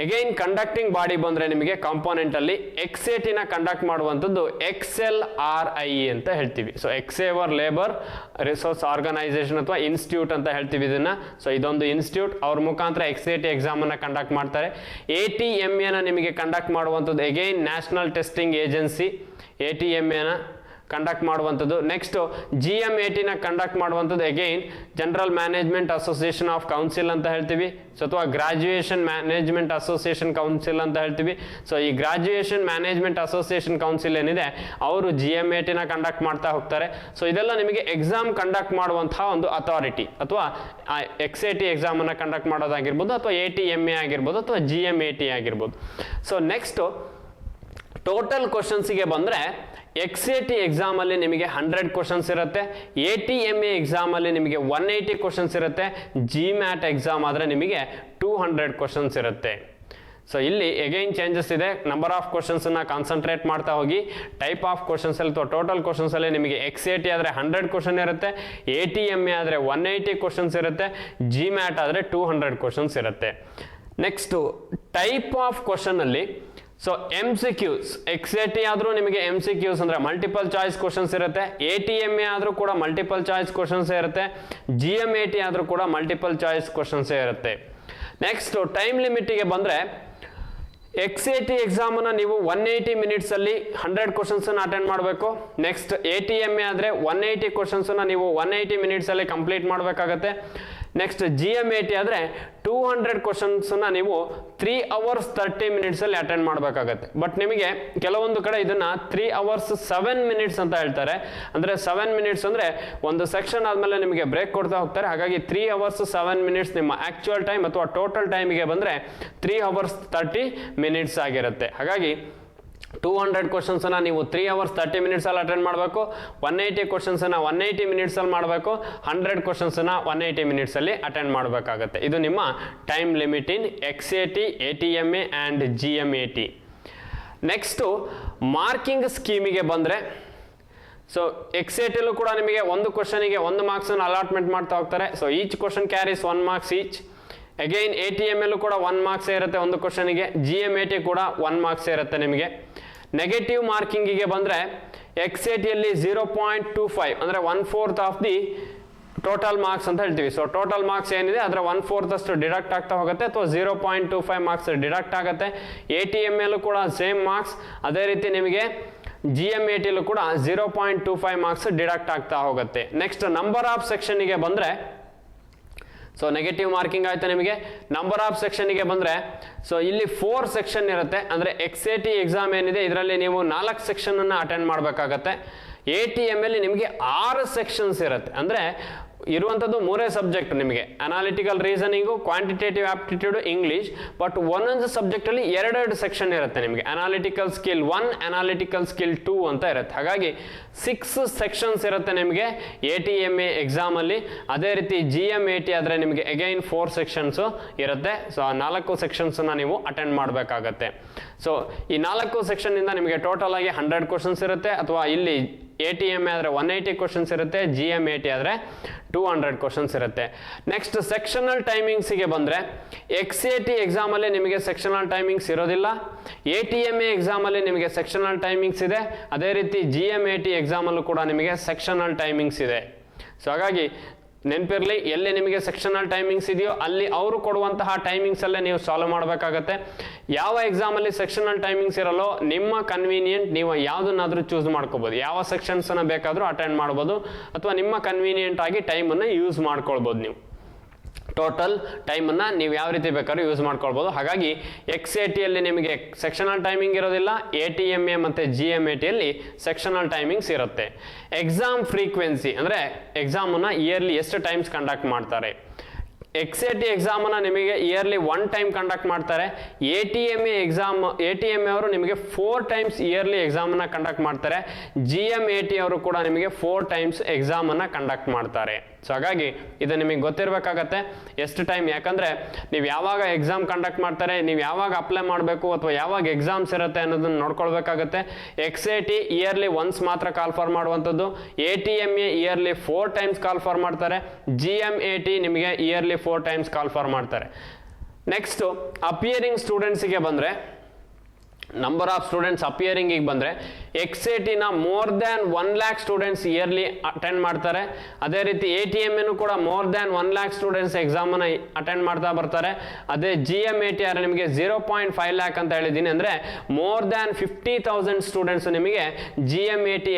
Speaker 1: ಅಗೈನ್ ಕಂಡಕ್ಟಿಂಗ್ ಬಾಡಿ ಬಂದರೆ ನಿಮಗೆ ಕಾಂಪೋನೆಂಟಲ್ಲಿ XATನ ಕಂಡಕ್ಟ್ ಮಾಡುವಂಥದ್ದು XLRIE ಅಂತ ಹೇಳ್ತೀವಿ. ಸೊ ಎಕ್ಸೇವರ್ ಲೇಬರ್ ರಿಸೋರ್ಸ್ ಆರ್ಗನೈಸೇಷನ್ ಅಥವಾ ಇನ್ಸ್ಟಿಟ್ಯೂಟ್ ಅಂತ ಹೇಳ್ತೀವಿ ಇದನ್ನು. ಸೊ ಇದೊಂದು ಇನ್ಸ್ಟಿಟ್ಯೂಟ್, ಅವ್ರ ಮುಖಾಂತರ XAT ಎಕ್ಸಾಮನ್ನು ಕಂಡಕ್ಟ್ ಮಾಡ್ತಾರೆ. ATMAನ ನಿಮಗೆ ಕಂಡಕ್ಟ್ ಮಾಡುವಂಥದ್ದು ಅಗೈನ್ ನ್ಯಾಷನಲ್ ಟೆಸ್ಟಿಂಗ್ ಏಜೆನ್ಸಿ ATMAನ ಕಂಡಕ್ಟ್ ಮಾಡುವಂಥದ್ದು. ನೆಕ್ಸ್ಟ್ GMATನ ಕಂಡಕ್ಟ್ ಮಾಡುವಂಥದ್ದು again general management association of council ಅಂತ ಹೇಳ್ತೀವಿ. ಸೊ ಅಥವಾ ಗ್ರಾಜ್ಯುಯೇಷನ್ ಮ್ಯಾನೇಜ್ಮೆಂಟ್ ಅಸೋಸಿಯೇಷನ್ ಕೌನ್ಸಿಲ್ ಅಂತ ಹೇಳ್ತೀವಿ. ಸೊ ಈ ಗ್ರಾಜ್ಯುಯೇಷನ್ ಮ್ಯಾನೇಜ್ಮೆಂಟ್ ಅಸೋಸಿಯೇಷನ್ ಕೌನ್ಸಿಲ್ ಏನಿದೆ ಅವರು GMATನ ಕಂಡಕ್ಟ್ ಮಾಡ್ತಾ ಹೋಗ್ತಾರೆ. ಸೊ ಇದೆಲ್ಲ ನಿಮಗೆ ಎಕ್ಸಾಮ್ ಕಂಡಕ್ಟ್ ಮಾಡುವಂತಹ ಒಂದು ಅಥಾರಿಟಿ, ಅಥವಾ XAT ಎಕ್ಸಾಮನ್ನು ಕಂಡಕ್ಟ್ ಮಾಡೋದಾಗಿರ್ಬೋದು ಅಥವಾ ATMA ಆಗಿರ್ಬೋದು ಅಥವಾ GMAT ಆಗಿರ್ಬೋದು. ಸೊ ನೆಕ್ಸ್ಟ್ ಟೋಟಲ್ ಕ್ವಶನ್ಸಿಗೆ ಬಂದರೆ XAT ಎಕ್ಸಾಮಲ್ಲಿ ನಿಮಗೆ 100 ಕ್ವಶನ್ಸ್ ಇರುತ್ತೆ. ATMA ಎಕ್ಸಾಮಲ್ಲಿ ನಿಮಗೆ 180 ಕ್ವಶನ್ಸ್ ಇರುತ್ತೆ. GMAT ಎಕ್ಸಾಮ್ ಆದರೆ ನಿಮಗೆ 200 ಕ್ವಶನ್ಸ್ ಇರುತ್ತೆ. ಸೊ ಇಲ್ಲಿ ಅಗೈನ್ ಚೇಂಜಸ್ ಇದೆ. ನಂಬರ್ ಆಫ್ ಕ್ವಶನ್ಸನ್ನು ಕಾನ್ಸಂಟ್ರೇಟ್ ಮಾಡ್ತಾ ಹೋಗಿ. ಟೈಪ್ ಆಫ್ ಕ್ವಶನ್ಸಲ್ಲಿ ಅಥವಾ ಟೋಟಲ್ ಕ್ವಶನ್ಸಲ್ಲಿ ನಿಮಗೆ XAT ಆದರೆ 100 ಕ್ವಶನ್ ಇರುತ್ತೆ, ATMA ಆದರೆ 180 ಕ್ವಶನ್ಸ್ ಇರುತ್ತೆ, GMAT ಆದರೆ 200 ಕ್ವಶನ್ಸ್ ಇರುತ್ತೆ. ನೆಕ್ಸ್ಟು ಟೈಪ್ ಆಫ್ ಕ್ವಶನಲ್ಲಿ ಸೊ MCQs, XAT ಆದರೂ ನಿಮಗೆ MCQs ಅಂದರೆ ಮಲ್ಟಿಪಲ್ ಚಾಯ್ಸ್ ಕ್ವಶನ್ಸ್ ಇರುತ್ತೆ. ATMA ಆದರೂ ಕೂಡ ಮಲ್ಟಿಪಲ್ ಚಾಯ್ಸ್ ಕ್ವಶನ್ಸೇ ಇರುತ್ತೆ. GMAT ಆದರೂ ಕೂಡ ಮಲ್ಟಿಪಲ್ ಚಾಯ್ಸ್ ಕ್ವಶನ್ಸೇ ಇರುತ್ತೆ. ನೆಕ್ಸ್ಟ್ ಟೈಮ್ ಲಿಮಿಟಿಗೆ ಬಂದರೆ XAT ಎಕ್ಸಾಮನ್ನು ನೀವು 180 ಮಿನಿಟ್ಸಲ್ಲಿ 100 ಕ್ವಶನ್ಸನ್ನು ಅಟೆಂಡ್ ಮಾಡಬೇಕು. ನೆಕ್ಸ್ಟ್ ATMA ಆದರೆ 180 ಕ್ವಶನ್ಸನ್ನು ನೀವು 180 ಮಿನಿಟ್ಸಲ್ಲಿ ಕಂಪ್ಲೀಟ್ ಮಾಡಬೇಕಾಗತ್ತೆ. ನೆಕ್ಸ್ಟ್ GMAT ಆದರೆ 200 ಕ್ವಶನ್ಸನ್ನು ನೀವು 3 hours 30 minutesಲ್ಲಿ ಅಟೆಂಡ್ ಮಾಡಬೇಕಾಗತ್ತೆ. ಬಟ್ ನಿಮಗೆ ಕೆಲವೊಂದು ಕಡೆ ಇದನ್ನು 3 hours 7 minutes ಅಂತ ಹೇಳ್ತಾರೆ. ಅಂದರೆ 7 minutes ಅಂದರೆ ಒಂದು ಸೆಕ್ಷನ್ ಆದಮೇಲೆ ನಿಮಗೆ ಬ್ರೇಕ್ ಕೊಡ್ತಾ ಹೋಗ್ತಾರೆ. ಹಾಗಾಗಿ 3 hours 7 minutes ನಿಮ್ಮ ಆ್ಯಕ್ಚುಯಲ್ ಟೈಮ್ ಅಥವಾ ಟೋಟಲ್ ಟೈಮಿಗೆ ಬಂದರೆ 3 hours 30 minutes ಆಗಿರುತ್ತೆ. ಹಾಗಾಗಿ 200 ಕ್ವಶನ್ಸನ್ನು ನೀವು 3 hours 30 minutesಲ್ಲಿ ಅಟೆಂಡ್ ಮಾಡಬೇಕು. 180 ಕ್ವಶನ್ಸನ್ನು 180 minutesಲ್ಲಿ ಮಾಡಬೇಕು. 100 ಕ್ವಶನ್ಸನ್ನು 180 minutesಲ್ಲಿ ಅಟೆಂಡ್ ಮಾಡಬೇಕಾಗತ್ತೆ. ಇದು ನಿಮ್ಮ time limit in XAT, ATMA and GMAT. Next marking ಸ್ಕೀಮಿಗೆ ಬಂದರೆ, ಸೊ XATಲ್ಲೂ ಕೂಡ ನಿಮಗೆ ಒಂದು ಕ್ವಶನಿಗೆ 1 ಮಾರ್ಕ್ಸನ್ನು ಅಲಾಟ್ಮೆಂಟ್ ಮಾಡ್ತಾ ಹೋಗ್ತಾರೆ. So each question carries 1 marks each. Again ATMAಲ್ಲೂ ಕೂಡ 1 marks ಇರುತ್ತೆ ಒಂದು ಕ್ವಶನಿಗೆ. GMAT ಕೂಡ 1 marks ಇರುತ್ತೆ ನಿಮಗೆ. ನೆಗೆಟಿವ್ ಮಾರ್ಕಿಂಗಿಗೆ ಬಂದರೆ XATಯಲ್ಲಿ 0.25 ಅಂದರೆ 1/4 ಆಫ್ ದಿ ಟೋಟಲ್ ಮಾರ್ಕ್ಸ್ ಅಂತ ಹೇಳ್ತೀವಿ. ಸೊ ಟೋಟಲ್ ಮಾರ್ಕ್ಸ್ ಏನಿದೆ ಅದರ 1/4 ಅಷ್ಟು ಡಿಡಕ್ಟ್ ಆಗ್ತಾ ಹೋಗುತ್ತೆ ಅಥವಾ 0.25 marks ಡಿಡಕ್ಟ್ ಆಗುತ್ತೆ. ATMAಲ್ಲೂ ಕೂಡ ಸೇಮ್ ಮಾರ್ಕ್ಸ್. ಅದೇ ರೀತಿ ನಿಮಗೆ GMATಲ್ಲೂ ಕೂಡ 0.25 marks ಡಿಡಕ್ಟ್ ಆಗ್ತಾ ಹೋಗುತ್ತೆ. ನೆಕ್ಸ್ಟ್ ನಂಬರ್ ಆಫ್ ಸೆಕ್ಷನ್ಗೆ ಬಂದರೆ, ಸೊ ನೆಗೆಟಿವ್ ಮಾರ್ಕಿಂಗ್ ಆಯಿತು ನಿಮಗೆ. ನಂಬರ್ ಆಫ್ ಸೆಕ್ಷನ್ಗೆ ಬಂದರೆ, ಸೊ ಇಲ್ಲಿ 4 ಸೆಕ್ಷನ್ ಇರುತ್ತೆ. ಅಂದರೆ XAT ಎಕ್ಸಾಮ್ ಏನಿದೆ ಇದರಲ್ಲಿ ನೀವು 4 ಸೆಕ್ಷನನ್ನು ಅಟೆಂಡ್ ಮಾಡಬೇಕಾಗತ್ತೆ. ATM ಅಲ್ಲಿ ನಿಮಗೆ 6 ಸೆಕ್ಷನ್ಸ್ ಇರುತ್ತೆ. ಅಂದರೆ ಇರುವಂಥದ್ದು 3 ಸಬ್ಜೆಕ್ಟ್ ನಿಮಗೆ, analytical reasoning, quantitative aptitude, English. But ಒಂದೊಂದು ಸಬ್ಜೆಕ್ಟಲ್ಲಿ 2 ಸೆಕ್ಷನ್ ಇರುತ್ತೆ ನಿಮಗೆ. ಅನಾಲಿಟಿಕಲ್ ಸ್ಕಿಲ್ 1, ಅನಾಲಿಟಿಕಲ್ ಸ್ಕಿಲ್ 2 ಅಂತ ಇರುತ್ತೆ. ಹಾಗಾಗಿ 6 ಸೆಕ್ಷನ್ಸ್ ಇರುತ್ತೆ ನಿಮಗೆ ATMA ಎಕ್ಸಾಮಲ್ಲಿ. ಅದೇ ರೀತಿ GMAT ಆದರೆ ನಿಮಗೆ ಅಗೈನ್ 4 ಸೆಕ್ಷನ್ಸು ಇರುತ್ತೆ. ಸೊ ಆ 4 ಸೆಕ್ಷನ್ಸನ್ನು ನೀವು ಅಟೆಂಡ್ ಮಾಡಬೇಕಾಗತ್ತೆ. ಸೊ ಈ 4 ಸೆಕ್ಷನ್ನಿಂದ ನಿಮಗೆ ಟೋಟಲ್ ಆಗಿ 100 ಕ್ವಶನ್ಸ್ ಇರುತ್ತೆ, ಅಥವಾ ಇಲ್ಲಿ ATMA ಆದರೆ 180 ಕ್ವಶನ್ಸ್ ಇರುತ್ತೆ, GMAT ಆದರೆ 200 ಕ್ವಶನ್ಸ್ ಇರುತ್ತೆ. ನೆಕ್ಸ್ಟ್ ಸೆಕ್ಷನಲ್ ಟೈಮಿಂಗ್ಸಿಗೆ ಬಂದರೆ XAT ಎಕ್ಸಾಮಲ್ಲಿ ನಿಮಗೆ ಸೆಕ್ಷನಲ್ ಟೈಮಿಂಗ್ಸ್ ಇರೋದಿಲ್ಲ. ATMA ಎಕ್ಸಾಮಲ್ಲಿ ನಿಮಗೆ ಸೆಕ್ಷನಲ್ ಟೈಮಿಂಗ್ಸ್ ಇದೆ. ಅದೇ ರೀತಿ GMAT ಎಕ್ಸಾಮಲ್ಲೂ ಕೂಡ ನಿಮಗೆ ಸೆಕ್ಷನಲ್ ಟೈಮಿಂಗ್ಸ್ ಇದೆ. ಸೊ ಹಾಗಾಗಿ ನೆನಪಿರಲಿ, ಎಲ್ಲಿ ನಿಮಗೆ ಸೆಕ್ಷನಲ್ ಟೈಮಿಂಗ್ಸ್ ಇದೆಯೋ ಅಲ್ಲಿ ಅವರು ಕೊಡುವಂತಹ ಟೈಮಿಂಗ್ಸಲ್ಲೇ ನೀವು ಸಾಲ್ವ್ ಮಾಡಬೇಕಾಗತ್ತೆ. ಯಾವ ಎಕ್ಸಾಮಲ್ಲಿ ಸೆಕ್ಷನಲ್ ಟೈಮಿಂಗ್ಸ್ ಇರಲ್ಲೋ ನಿಮ್ಮ ಕನ್ವೀನಿಯೆಂಟ್ ನೀವು ಯಾವುದನ್ನಾದರೂ ಚೂಸ್ ಮಾಡ್ಕೋಬೋದು. ಯಾವ ಸೆಕ್ಷನ್ಸನ್ನು ಬೇಕಾದರೂ ಅಟೆಂಡ್ ಮಾಡ್ಬೋದು, ಅಥವಾ ನಿಮ್ಮ ಕನ್ವೀನಿಯೆಂಟ್ ಆಗಿ ಟೈಮನ್ನು ಯೂಸ್ ಮಾಡ್ಕೊಳ್ಬೋದು. ನೀವು ಟೋಟಲ್ ಟೈಮನ್ನು ನೀವು ಯಾವ ರೀತಿ ಬೇಕಾದ್ರೂ ಯೂಸ್ ಮಾಡ್ಕೊಳ್ಬೋದು. ಹಾಗಾಗಿ XATಯಲ್ಲಿ ನಿಮಗೆ ಸೆಕ್ಷನಲ್ ಟೈಮಿಂಗ್ ಇರೋದಿಲ್ಲ, ATMA ಮತ್ತು GMATಯಲ್ಲಿ ಸೆಕ್ಷನಲ್ ಟೈಮಿಂಗ್ಸ್ ಇರುತ್ತೆ. ಎಕ್ಸಾಮ್ ಫ್ರೀಕ್ವೆನ್ಸಿ ಅಂದರೆ ಎಕ್ಸಾಮನ್ನು ಇಯರ್ಲಿ ಎಷ್ಟು ಟೈಮ್ಸ್ ಕಂಡಕ್ಟ್ ಮಾಡ್ತಾರೆ. XAT ಎಕ್ಸಾಮನ್ನು ನಿಮಗೆ ಇಯರ್ಲಿ 1 ಟೈಮ್ ಕಂಡಕ್ಟ್ ಮಾಡ್ತಾರೆ. ATMA ಅವರು ನಿಮಗೆ 4 ಟೈಮ್ಸ್ ಇಯರ್ಲಿ ಎಕ್ಸಾಮನ್ನು ಕಂಡಕ್ಟ್ ಮಾಡ್ತಾರೆ. GMAT ಅವರು ಕೂಡ ನಿಮಗೆ 4 ಟೈಮ್ಸ್ ಎಕ್ಸಾಮನ್ನು ಕಂಡಕ್ಟ್ ಮಾಡ್ತಾರೆ. ಸೊ ಹಾಗಾಗಿ ಇದು ನಿಮಗೆ ಗೊತ್ತಿರಬೇಕಾಗತ್ತೆ ಎಷ್ಟು ಟೈಮ್, ಯಾಕಂದರೆ ನೀವು ಯಾವಾಗ ಎಕ್ಸಾಮ್ ಕಂಡಕ್ಟ್ ಮಾಡ್ತಾರೆ, ನೀವು ಯಾವಾಗ ಅಪ್ಲೈ ಮಾಡಬೇಕು ಅಥವಾ ಯಾವಾಗ ಎಕ್ಸಾಮ್ಸ್ ಇರುತ್ತೆ ಅನ್ನೋದನ್ನು ನೋಡ್ಕೊಳ್ಬೇಕಾಗತ್ತೆ. XAT ಇಯರ್ಲಿ ಒನ್ಸ್ ಮಾತ್ರ ಕಾಲ್ ಫಾರ್ ಮಾಡುವಂಥದ್ದು, ATMA yearly 4 times call for ಮಾಡ್ತಾರೆ, GMAT ನಿಮಗೆ ಇಯರ್ಲಿ 4 ಟೈಮ್ಸ್ ಕಾಲ್ ಫಾರ್ ಮಾಡ್ತಾರೆ. ನೆಕ್ಸ್ಟು ಅಪಿಯರಿಂಗ್ ಸ್ಟೂಡೆಂಟ್ಸಿಗೆ ಬಂದರೆ, ನಂಬರ್ ಆಫ್ ಸ್ಟೂಡೆಂಟ್ಸ್ ಅಪಿಯರಿಂಗಿಗೆ ಬಂದರೆ XATನ more than 1 lakh students yearly attend ಮಾಡ್ತಾರೆ. ಅದೇ ರೀತಿ ATMAನೂ ಕೂಡ ಮೋರ್ ದ್ಯಾನ್ 1 lakh ಸ್ಟೂಡೆಂಟ್ಸ್ ಎಕ್ಸಾಮನ್ನು ಅಟೆಂಡ್ ಮಾಡ್ತಾ ಬರ್ತಾರೆ. ಅದೇ GMAT ಆದರೆ ನಿಮಗೆ 0.5 lakh ಅಂತ ಹೇಳಿದ್ದೀನಿ. ಅಂದರೆ ಮೋರ್ ದ್ಯಾನ್ 50,000 ಸ್ಟೂಡೆಂಟ್ಸ್ ನಿಮಗೆ GMAT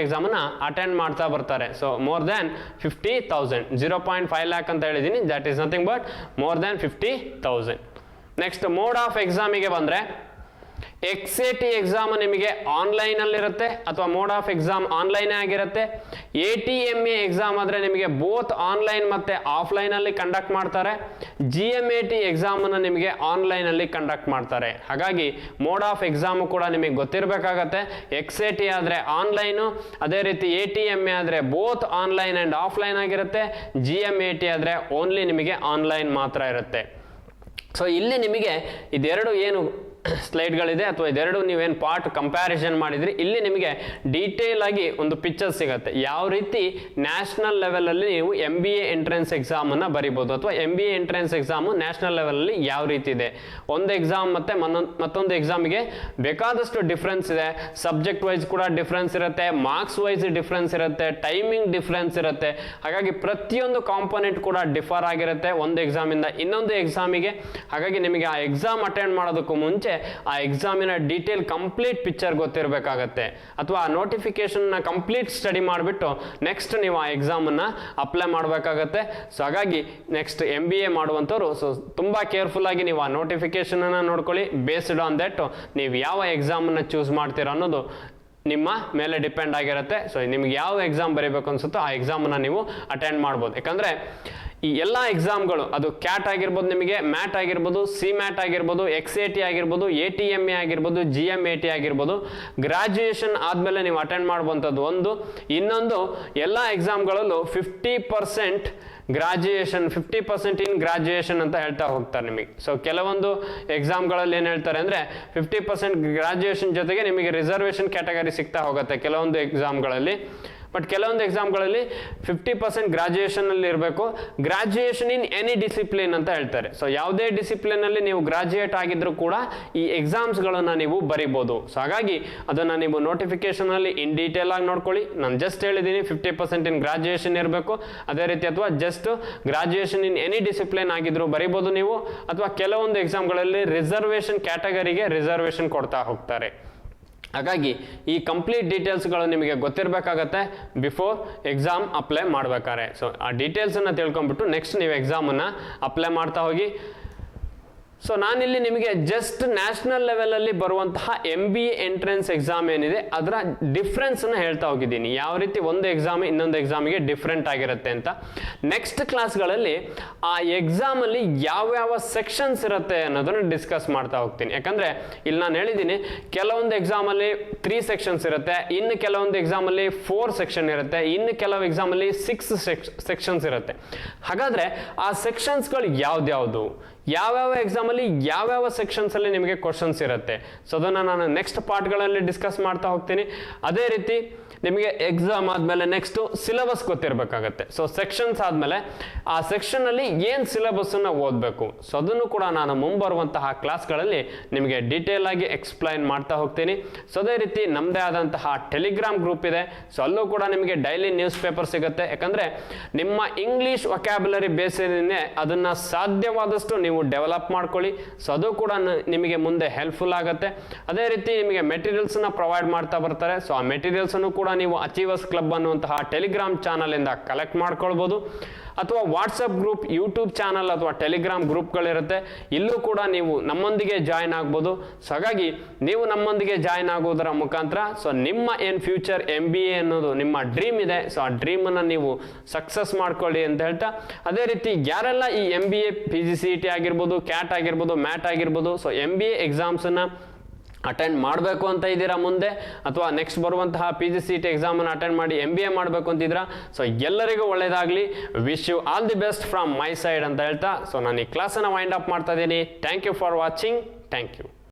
Speaker 1: ಎಕ್ಸಾಮನ್ನು ಅಟೆಂಡ್ ಮಾಡ್ತಾ ಬರ್ತಾರೆ. ಸೊ ಮೋರ್ ದ್ಯಾನ್ 50,000, 0.5 lakh ಅಂತ ಹೇಳಿದ್ದೀನಿ, that is nothing but more than 50,000. Next mode of ಎಕ್ಸಾಮಿಗೆ ಬಂದರೆ XAT ಎಕ್ಸಾಮ್ ನಿಮಗೆ ಆನ್ಲೈನಲ್ಲಿರುತ್ತೆ ಅಥವಾ ಮೋಡ್ ಆಫ್ ಎಕ್ಸಾಮ್ ಆನ್ಲೈನೇ ಆಗಿರುತ್ತೆ. ATMA ಎಕ್ಸಾಮ್ ಆದರೆ ನಿಮಗೆ ಬೋತ್ ಆನ್ಲೈನ್ ಮತ್ತು ಆಫ್ಲೈನಲ್ಲಿ ಕಂಡಕ್ಟ್ ಮಾಡ್ತಾರೆ. GMAT ಎಕ್ಸಾಮನ್ನು ನಿಮಗೆ ಆನ್ಲೈನಲ್ಲಿ ಕಂಡಕ್ಟ್ ಮಾಡ್ತಾರೆ. ಹಾಗಾಗಿ ಮೋಡ್ ಆಫ್ ಎಕ್ಸಾಮು ಕೂಡ ನಿಮಗೆ ಗೊತ್ತಿರಬೇಕಾಗತ್ತೆ. XAT ಆದರೆ ಆನ್ಲೈನು, ಅದೇ ರೀತಿ ATMA ಆದರೆ ಬೋತ್ ಆನ್ಲೈನ್ ಆ್ಯಂಡ್ ಆಫ್ಲೈನ್ ಆಗಿರುತ್ತೆ. GMAT ಆದರೆ ಓನ್ಲಿ ನಿಮಗೆ ಆನ್ಲೈನ್ ಮಾತ್ರ ಇರುತ್ತೆ. ಸೊ ಇಲ್ಲಿ ನಿಮಗೆ ಇದೆರಡು ಏನು ಸ್ಲೈಡ್ಗಳಿದೆ ಅಥವಾ ಇದೆರಡು ನೀವೇನು ಪಾರ್ಟ್ ಕಂಪ್ಯಾರಿಸನ್ ಮಾಡಿದ್ರಿ, ಇಲ್ಲಿ ನಿಮಗೆ ಡೀಟೇಲ್ ಆಗಿ ಒಂದು ಪಿಕ್ಚರ್ ಸಿಗುತ್ತೆ. ಯಾವ ರೀತಿ ನ್ಯಾಷನಲ್ ಲೆವೆಲಲ್ಲಿ ನೀವು MBA ಎಂಟ್ರೆನ್ಸ್ ಎಕ್ಸಾಮನ್ನು ಬರಿಬೋದು, ಅಥವಾ MBA ಎಂಟ್ರೆನ್ಸ್ ಎಕ್ಸಾಮು ನ್ಯಾಷನಲ್ ಲೆವೆಲಲ್ಲಿ ಯಾವ ರೀತಿ ಇದೆ. ಒಂದು ಎಕ್ಸಾಮ್ ಮತ್ತು ಮತ್ತೊಂದು ಎಕ್ಸಾಮಿಗೆ ಬೇಕಾದಷ್ಟು ಡಿಫ್ರೆನ್ಸ್ ಇದೆ. ಸಬ್ಜೆಕ್ಟ್ ವೈಸ್ ಕೂಡ ಡಿಫ್ರೆನ್ಸ್ ಇರುತ್ತೆ, ಮಾರ್ಕ್ಸ್ ವೈಸ್ ಡಿಫ್ರೆನ್ಸ್ ಇರುತ್ತೆ, ಟೈಮಿಂಗ್ ಡಿಫ್ರೆನ್ಸ್ ಇರುತ್ತೆ. ಹಾಗಾಗಿ ಪ್ರತಿಯೊಂದು ಕಾಂಪೊನೆಂಟ್ ಕೂಡ ಡಿಫರ್ ಆಗಿರುತ್ತೆ ಒಂದು ಎಕ್ಸಾಮಿಂದ ಇನ್ನೊಂದು ಎಕ್ಸಾಮಿಗೆ. ಹಾಗಾಗಿ ನಿಮಗೆ ಆ ಎಕ್ಸಾಮ್ ಅಟೆಂಡ್ ಮಾಡೋದಕ್ಕೂ ಮುಂಚೆ ಆ ಎಕ್ಸಾಮಿನ ಡೀಟೇಲ್ ಕಂಪ್ಲೀಟ್ ಪಿಕ್ಚರ್ ಗೊತ್ತಿರಬೇಕಾಗತ್ತೆ, ಅಥವಾ ಆ ನೋಟಿಫಿಕೇಶನ್ನ ಕಂಪ್ಲೀಟ್ ಸ್ಟಡಿ ಮಾಡಿಬಿಟ್ಟು ನೆಕ್ಸ್ಟ್ ನೀವು ಆ ಎಕ್ಸಾಮನ್ನು ಅಪ್ಲೈ ಮಾಡಬೇಕಾಗತ್ತೆ. ಸೊ ಹಾಗಾಗಿ ನೆಕ್ಸ್ಟ್ MBA ಮಾಡುವಂಥವ್ರು ಸೊ ತುಂಬ ಕೇರ್ಫುಲ್ ಆಗಿ ನೀವು ಆ ನೋಟಿಫಿಕೇಶನನ್ನು ನೋಡ್ಕೊಳ್ಳಿ. ಬೇಸ್ಡ್ ಆನ್ ದಟ್ ನೀವು ಯಾವ ಎಕ್ಸಾಮನ್ನು ಚೂಸ್ ಮಾಡ್ತೀರ ಅನ್ನೋದು ನಿಮ್ಮ ಮೇಲೆ ಡಿಪೆಂಡ್ ಆಗಿರುತ್ತೆ. ಸೊ ನಿಮ್ಗೆ ಯಾವ ಎಕ್ಸಾಮ್ ಬರೀಬೇಕು ಅನ್ಸುತ್ತೋ ಆ ಎಕ್ಸಾಮನ್ನು ನೀವು ಅಟೆಂಡ್ ಮಾಡ್ಬೋದು. ಯಾಕಂದರೆ ಈ ಎಲ್ಲ ಎಕ್ಸಾಮ್ಗಳು, ಅದು ಕ್ಯಾಟ್ ಆಗಿರ್ಬೋದು, ನಿಮಗೆ ಮ್ಯಾಟ್ ಆಗಿರ್ಬೋದು, CMAT ಆಗಿರ್ಬೋದು, XAT ಆಗಿರ್ಬೋದು, ATMA ಆಗಿರ್ಬೋದು, GMAT ಆಗಿರ್ಬೋದು, ಗ್ರಾಜ್ಯುಯೇಷನ್ ಆದಮೇಲೆ ನೀವು ಅಟೆಂಡ್ ಮಾಡುವಂಥದ್ದು ಒಂದು. ಇನ್ನೊಂದು, ಎಲ್ಲ ಎಕ್ಸಾಮ್ಗಳಲ್ಲೂ 50% ಗ್ರಾಜ್ಯುಯೇಷನ್, 50% ಇನ್ ಗ್ರಾಜ್ಯುಯೇಷನ್ ಅಂತ ಹೇಳ್ತಾ ಹೋಗ್ತಾರೆ ನಿಮಗೆ. ಸೊ ಕೆಲವೊಂದು ಎಕ್ಸಾಮ್ಗಳಲ್ಲಿ ಏನು ಹೇಳ್ತಾರೆ ಅಂದರೆ 50% ಗ್ರಾಜ್ಯುಯೇಷನ್ ಜೊತೆಗೆ ನಿಮಗೆ ರಿಸರ್ವೇಷನ್ ಕ್ಯಾಟಗರಿ ಸಿಗ್ತಾ ಹೋಗುತ್ತೆ ಕೆಲವೊಂದು ಎಕ್ಸಾಮ್ಗಳಲ್ಲಿ. ಬಟ್ ಕೆಲವೊಂದು ಎಕ್ಸಾಮ್ಗಳಲ್ಲಿ 50% ಗ್ರಾಜ್ಯುಯೇಷನಲ್ಲಿ ಇರಬೇಕು. ಗ್ರಾಜ್ಯುಯೇಷನ್ ಇನ್ ಎನಿ ಡಿಸಿಪ್ಲಿನ್ ಅಂತ ಹೇಳ್ತಾರೆ. ಸೊ ಯಾವುದೇ ಡಿಸಿಪ್ಲಿನಲ್ಲಿ ನೀವು ಗ್ರಾಜ್ಯುಯೇಟ್ ಆಗಿದ್ರೂ ಕೂಡ ಈ ಎಕ್ಸಾಮ್ಸ್ಗಳನ್ನು ನೀವು ಬರಿಬೋದು. ಸೊ ಹಾಗಾಗಿ ಅದನ್ನು ನೀವು ನೋಟಿಫಿಕೇಶನಲ್ಲಿ ಇನ್ ಡೀಟೇಲ್ ಆಗಿ ನೋಡ್ಕೊಳ್ಳಿ. ನಾನು ಜಸ್ಟ್ ಹೇಳಿದ್ದೀನಿ 50% ಇನ್ ಗ್ರಾಜ್ಯುಯೇಷನ್ ಇರಬೇಕು. ಅದೇ ರೀತಿ ಅಥವಾ just graduation in any discipline ಆಗಿದ್ರು ಬರಿಬೋದು ನೀವು, ಅಥವಾ ಕೆಲವೊಂದು ಎಕ್ಸಾಮ್ಗಳಲ್ಲಿ ರಿಸರ್ವೇಷನ್ ಕ್ಯಾಟಗರಿಗೆ ರಿಸರ್ವೇಷನ್ ಕೊಡ್ತಾ ಹೋಗ್ತಾರೆ. ಹಾಗಾಗಿ ಈ ಕಂಪ್ಲೀಟ್ ಡೀಟೇಲ್ಸ್ಗಳು ನಿಮಗೆ ಗೊತ್ತಿರಬೇಕಾಗತ್ತೆ ಬಿಫೋರ್ ಎಕ್ಸಾಮ್ ಅಪ್ಲೈ ಮಾಡ್ಬೇಕಾದ್ರೆ. ಸೊ ಆ ಡೀಟೇಲ್ಸನ್ನು ತಿಳ್ಕೊಂಡ್ಬಿಟ್ಟು ನೆಕ್ಸ್ಟ್ ನೀವು ಎಕ್ಸಾಮನ್ನು ಅಪ್ಲೈ ಮಾಡ್ತಾ ಹೋಗಿ. ಸೊ ನಾನಿಲ್ಲಿ ನಿಮಗೆ ಜಸ್ಟ್ ನ್ಯಾಷನಲ್ ಲೆವೆಲಲ್ಲಿ ಬರುವಂತಹ MBA ಎಂಟ್ರೆನ್ಸ್ ಎಕ್ಸಾಮ್ ಏನಿದೆ ಅದರ ಡಿಫ್ರೆನ್ಸನ್ನು ಹೇಳ್ತಾ ಹೋಗಿದ್ದೀನಿ, ಯಾವ ರೀತಿ ಒಂದು ಎಕ್ಸಾಮ್ ಇನ್ನೊಂದು ಎಕ್ಸಾಮಿಗೆ ಡಿಫ್ರೆಂಟ್ ಆಗಿರುತ್ತೆ ಅಂತ. ನೆಕ್ಸ್ಟ್ ಕ್ಲಾಸ್ಗಳಲ್ಲಿ ಆ ಎಕ್ಸಾಮಲ್ಲಿ ಯಾವ್ಯಾವ ಸೆಕ್ಷನ್ಸ್ ಇರುತ್ತೆ ಅನ್ನೋದನ್ನು ಡಿಸ್ಕಸ್ ಮಾಡ್ತಾ ಹೋಗ್ತೀನಿ. ಯಾಕಂದರೆ ಇಲ್ಲಿ ನಾನು ಹೇಳಿದ್ದೀನಿ ಕೆಲವೊಂದು ಎಕ್ಸಾಮಲ್ಲಿ 3 ಸೆಕ್ಷನ್ಸ್ ಇರುತ್ತೆ, ಇನ್ನು ಕೆಲವೊಂದು ಎಕ್ಸಾಮಲ್ಲಿ 4 ಸೆಕ್ಷನ್ ಇರುತ್ತೆ, ಇನ್ನು ಕೆಲವು ಎಕ್ಸಾಮಲ್ಲಿ 6 ಸೆಕ್ಷನ್ಸ್ ಇರುತ್ತೆ. ಹಾಗಾದರೆ ಆ ಸೆಕ್ಷನ್ಸ್ಗಳು ಯಾವ್ದ್ಯಾವುದು, ಯಾವ್ಯಾವ ಎಕ್ಸಾಮಲ್ಲಿ ಯಾವ್ಯಾವ ಸೆಕ್ಷನ್ಸಲ್ಲಿ ನಿಮಗೆ ಕ್ವಶನ್ಸ್ ಇರುತ್ತೆ, ಸೊ ಅದನ್ನು ನಾನು ನೆಕ್ಸ್ಟ್ ಪಾರ್ಟ್ಗಳಲ್ಲಿ ಡಿಸ್ಕಸ್ ಮಾಡ್ತಾ ಹೋಗ್ತೀನಿ. ಅದೇ ರೀತಿ ನಿಮಗೆ ಎಕ್ಸಾಮ್ ಆದಮೇಲೆ ನೆಕ್ಸ್ಟು ಸಿಲೆಬಸ್ ಗೊತ್ತಿರಬೇಕಾಗತ್ತೆ. ಸೊ ಸೆಕ್ಷನ್ಸ್ ಆದಮೇಲೆ ಆ ಸೆಕ್ಷನಲ್ಲಿ ಏನು ಸಿಲೆಬಸ್ಸನ್ನು ಓದಬೇಕು, ಸೊ ಅದನ್ನು ಕೂಡ ನಾನು ಮುಂಬರುವಂತಹ ಕ್ಲಾಸ್ಗಳಲ್ಲಿ ನಿಮಗೆ ಡೀಟೇಲ್ ಆಗಿ ಎಕ್ಸ್ಪ್ಲೈನ್ ಮಾಡ್ತಾ ಹೋಗ್ತೀನಿ. ಸೊ ಅದೇ ರೀತಿ ನಮ್ಮದೇ ಆದಂತಹ ಟೆಲಿಗ್ರಾಮ್ ಗ್ರೂಪ್ ಇದೆ, ಸೊ ಅಲ್ಲೂ ಕೂಡ ನಿಮಗೆ ಡೈಲಿ ನ್ಯೂಸ್ ಪೇಪರ್ ಸಿಗುತ್ತೆ. ಯಾಕಂದರೆ ನಿಮ್ಮ ಇಂಗ್ಲೀಷ್ ವೊಕ್ಯಾಬ್ಯುಲರಿ ಬೇಸಿನೇ ಅದನ್ನು ಸಾಧ್ಯವಾದಷ್ಟು ನೀವು ಡೆವಲಪ್ ಮಾಡ್ಕೊಳ್ಳಿ. ಸೊ ಅದು ಕೂಡ ನಿಮಗೆ ಮುಂದೆ ಹೆಲ್ಪ್ಫುಲ್ ಆಗುತ್ತೆ. ಅದೇ ರೀತಿ ನಿಮಗೆ ಮೆಟೀರಿಯಲ್ಸ್ನ ಪ್ರೊವೈಡ್ ಮಾಡ್ತಾ ಬರ್ತಾರೆ. ಸೊ ಆ ಮೆಟೀರಿಯಲ್ಸನ್ನು ಕೂಡ ನೀವು ಅಚೀವರ್ಸ್ ಕ್ಲಬ್ ಅನ್ನುವಂತಹ ಟೆಲಿಗ್ರಾಮ್ ಚಾನಲಿಂದ ಕಲೆಕ್ಟ್ ಮಾಡ್ಕೊಳ್ಬೋದು, ಅಥವಾ ವಾಟ್ಸಪ್ ಗ್ರೂಪ್, ಯೂಟ್ಯೂಬ್ ಚಾನಲ್ ಅಥವಾ ಟೆಲಿಗ್ರಾಮ್ ಗ್ರೂಪ್ಗಳಿರುತ್ತೆ, ಇಲ್ಲೂ ಕೂಡ ನೀವು ನಮ್ಮೊಂದಿಗೆ ಜಾಯ್ನ್ ಆಗ್ಬೋದು. ಸೊ ಹಾಗಾಗಿ ನೀವು ನಮ್ಮೊಂದಿಗೆ ಜಾಯ್ನ್ ಆಗೋದರ ಮುಖಾಂತರ ಸೊ ನಿಮ್ಮ ಏನು ಫ್ಯೂಚರ್ MBA ಅನ್ನೋದು ನಿಮ್ಮ ಡ್ರೀಮ್ ಇದೆ, ಸೊ ಆ ಡ್ರೀಮನ್ನು ನೀವು ಸಕ್ಸಸ್ ಮಾಡ್ಕೊಳ್ಳಿ ಅಂತ ಹೇಳ್ತಾ, ಅದೇ ರೀತಿ ಯಾರೆಲ್ಲ ಈ MBA PGCET ಆಗಿರ್ಬೋದು, CAT ಆಗಿರ್ಬೋದು, MAT ಆಗಿರ್ಬೋದು, ಸೊ MBA ಎಕ್ಸಾಮ್ಸನ್ನು ಅಟೆಂಡ್ ಮಾಡಬೇಕು ಅಂತ ಇದ್ದೀರಾ ಮುಂದೆ, ಅಥವಾ ನೆಕ್ಸ್ಟ್ ಬರುವಂತಹ PGCET ಎಕ್ಸಾಮನ್ನು ಅಟೆಂಡ್ ಮಾಡಿ MBA ಮಾಡಬೇಕು ಅಂತಿದ್ದೀರಾ, ಸೊ ಎಲ್ಲರಿಗೂ ಒಳ್ಳೆಯದಾಗಲಿ. Wish you all the best from my side ಅಂತ ಹೇಳ್ತಾ ಸೊ ನಾನು ಈ ಕ್ಲಾಸನ್ನು ವೈಂಡ್ ಅಪ್ ಮಾಡ್ತಾ ಇದ್ದೀನಿ. Thank you for watching. Thank you.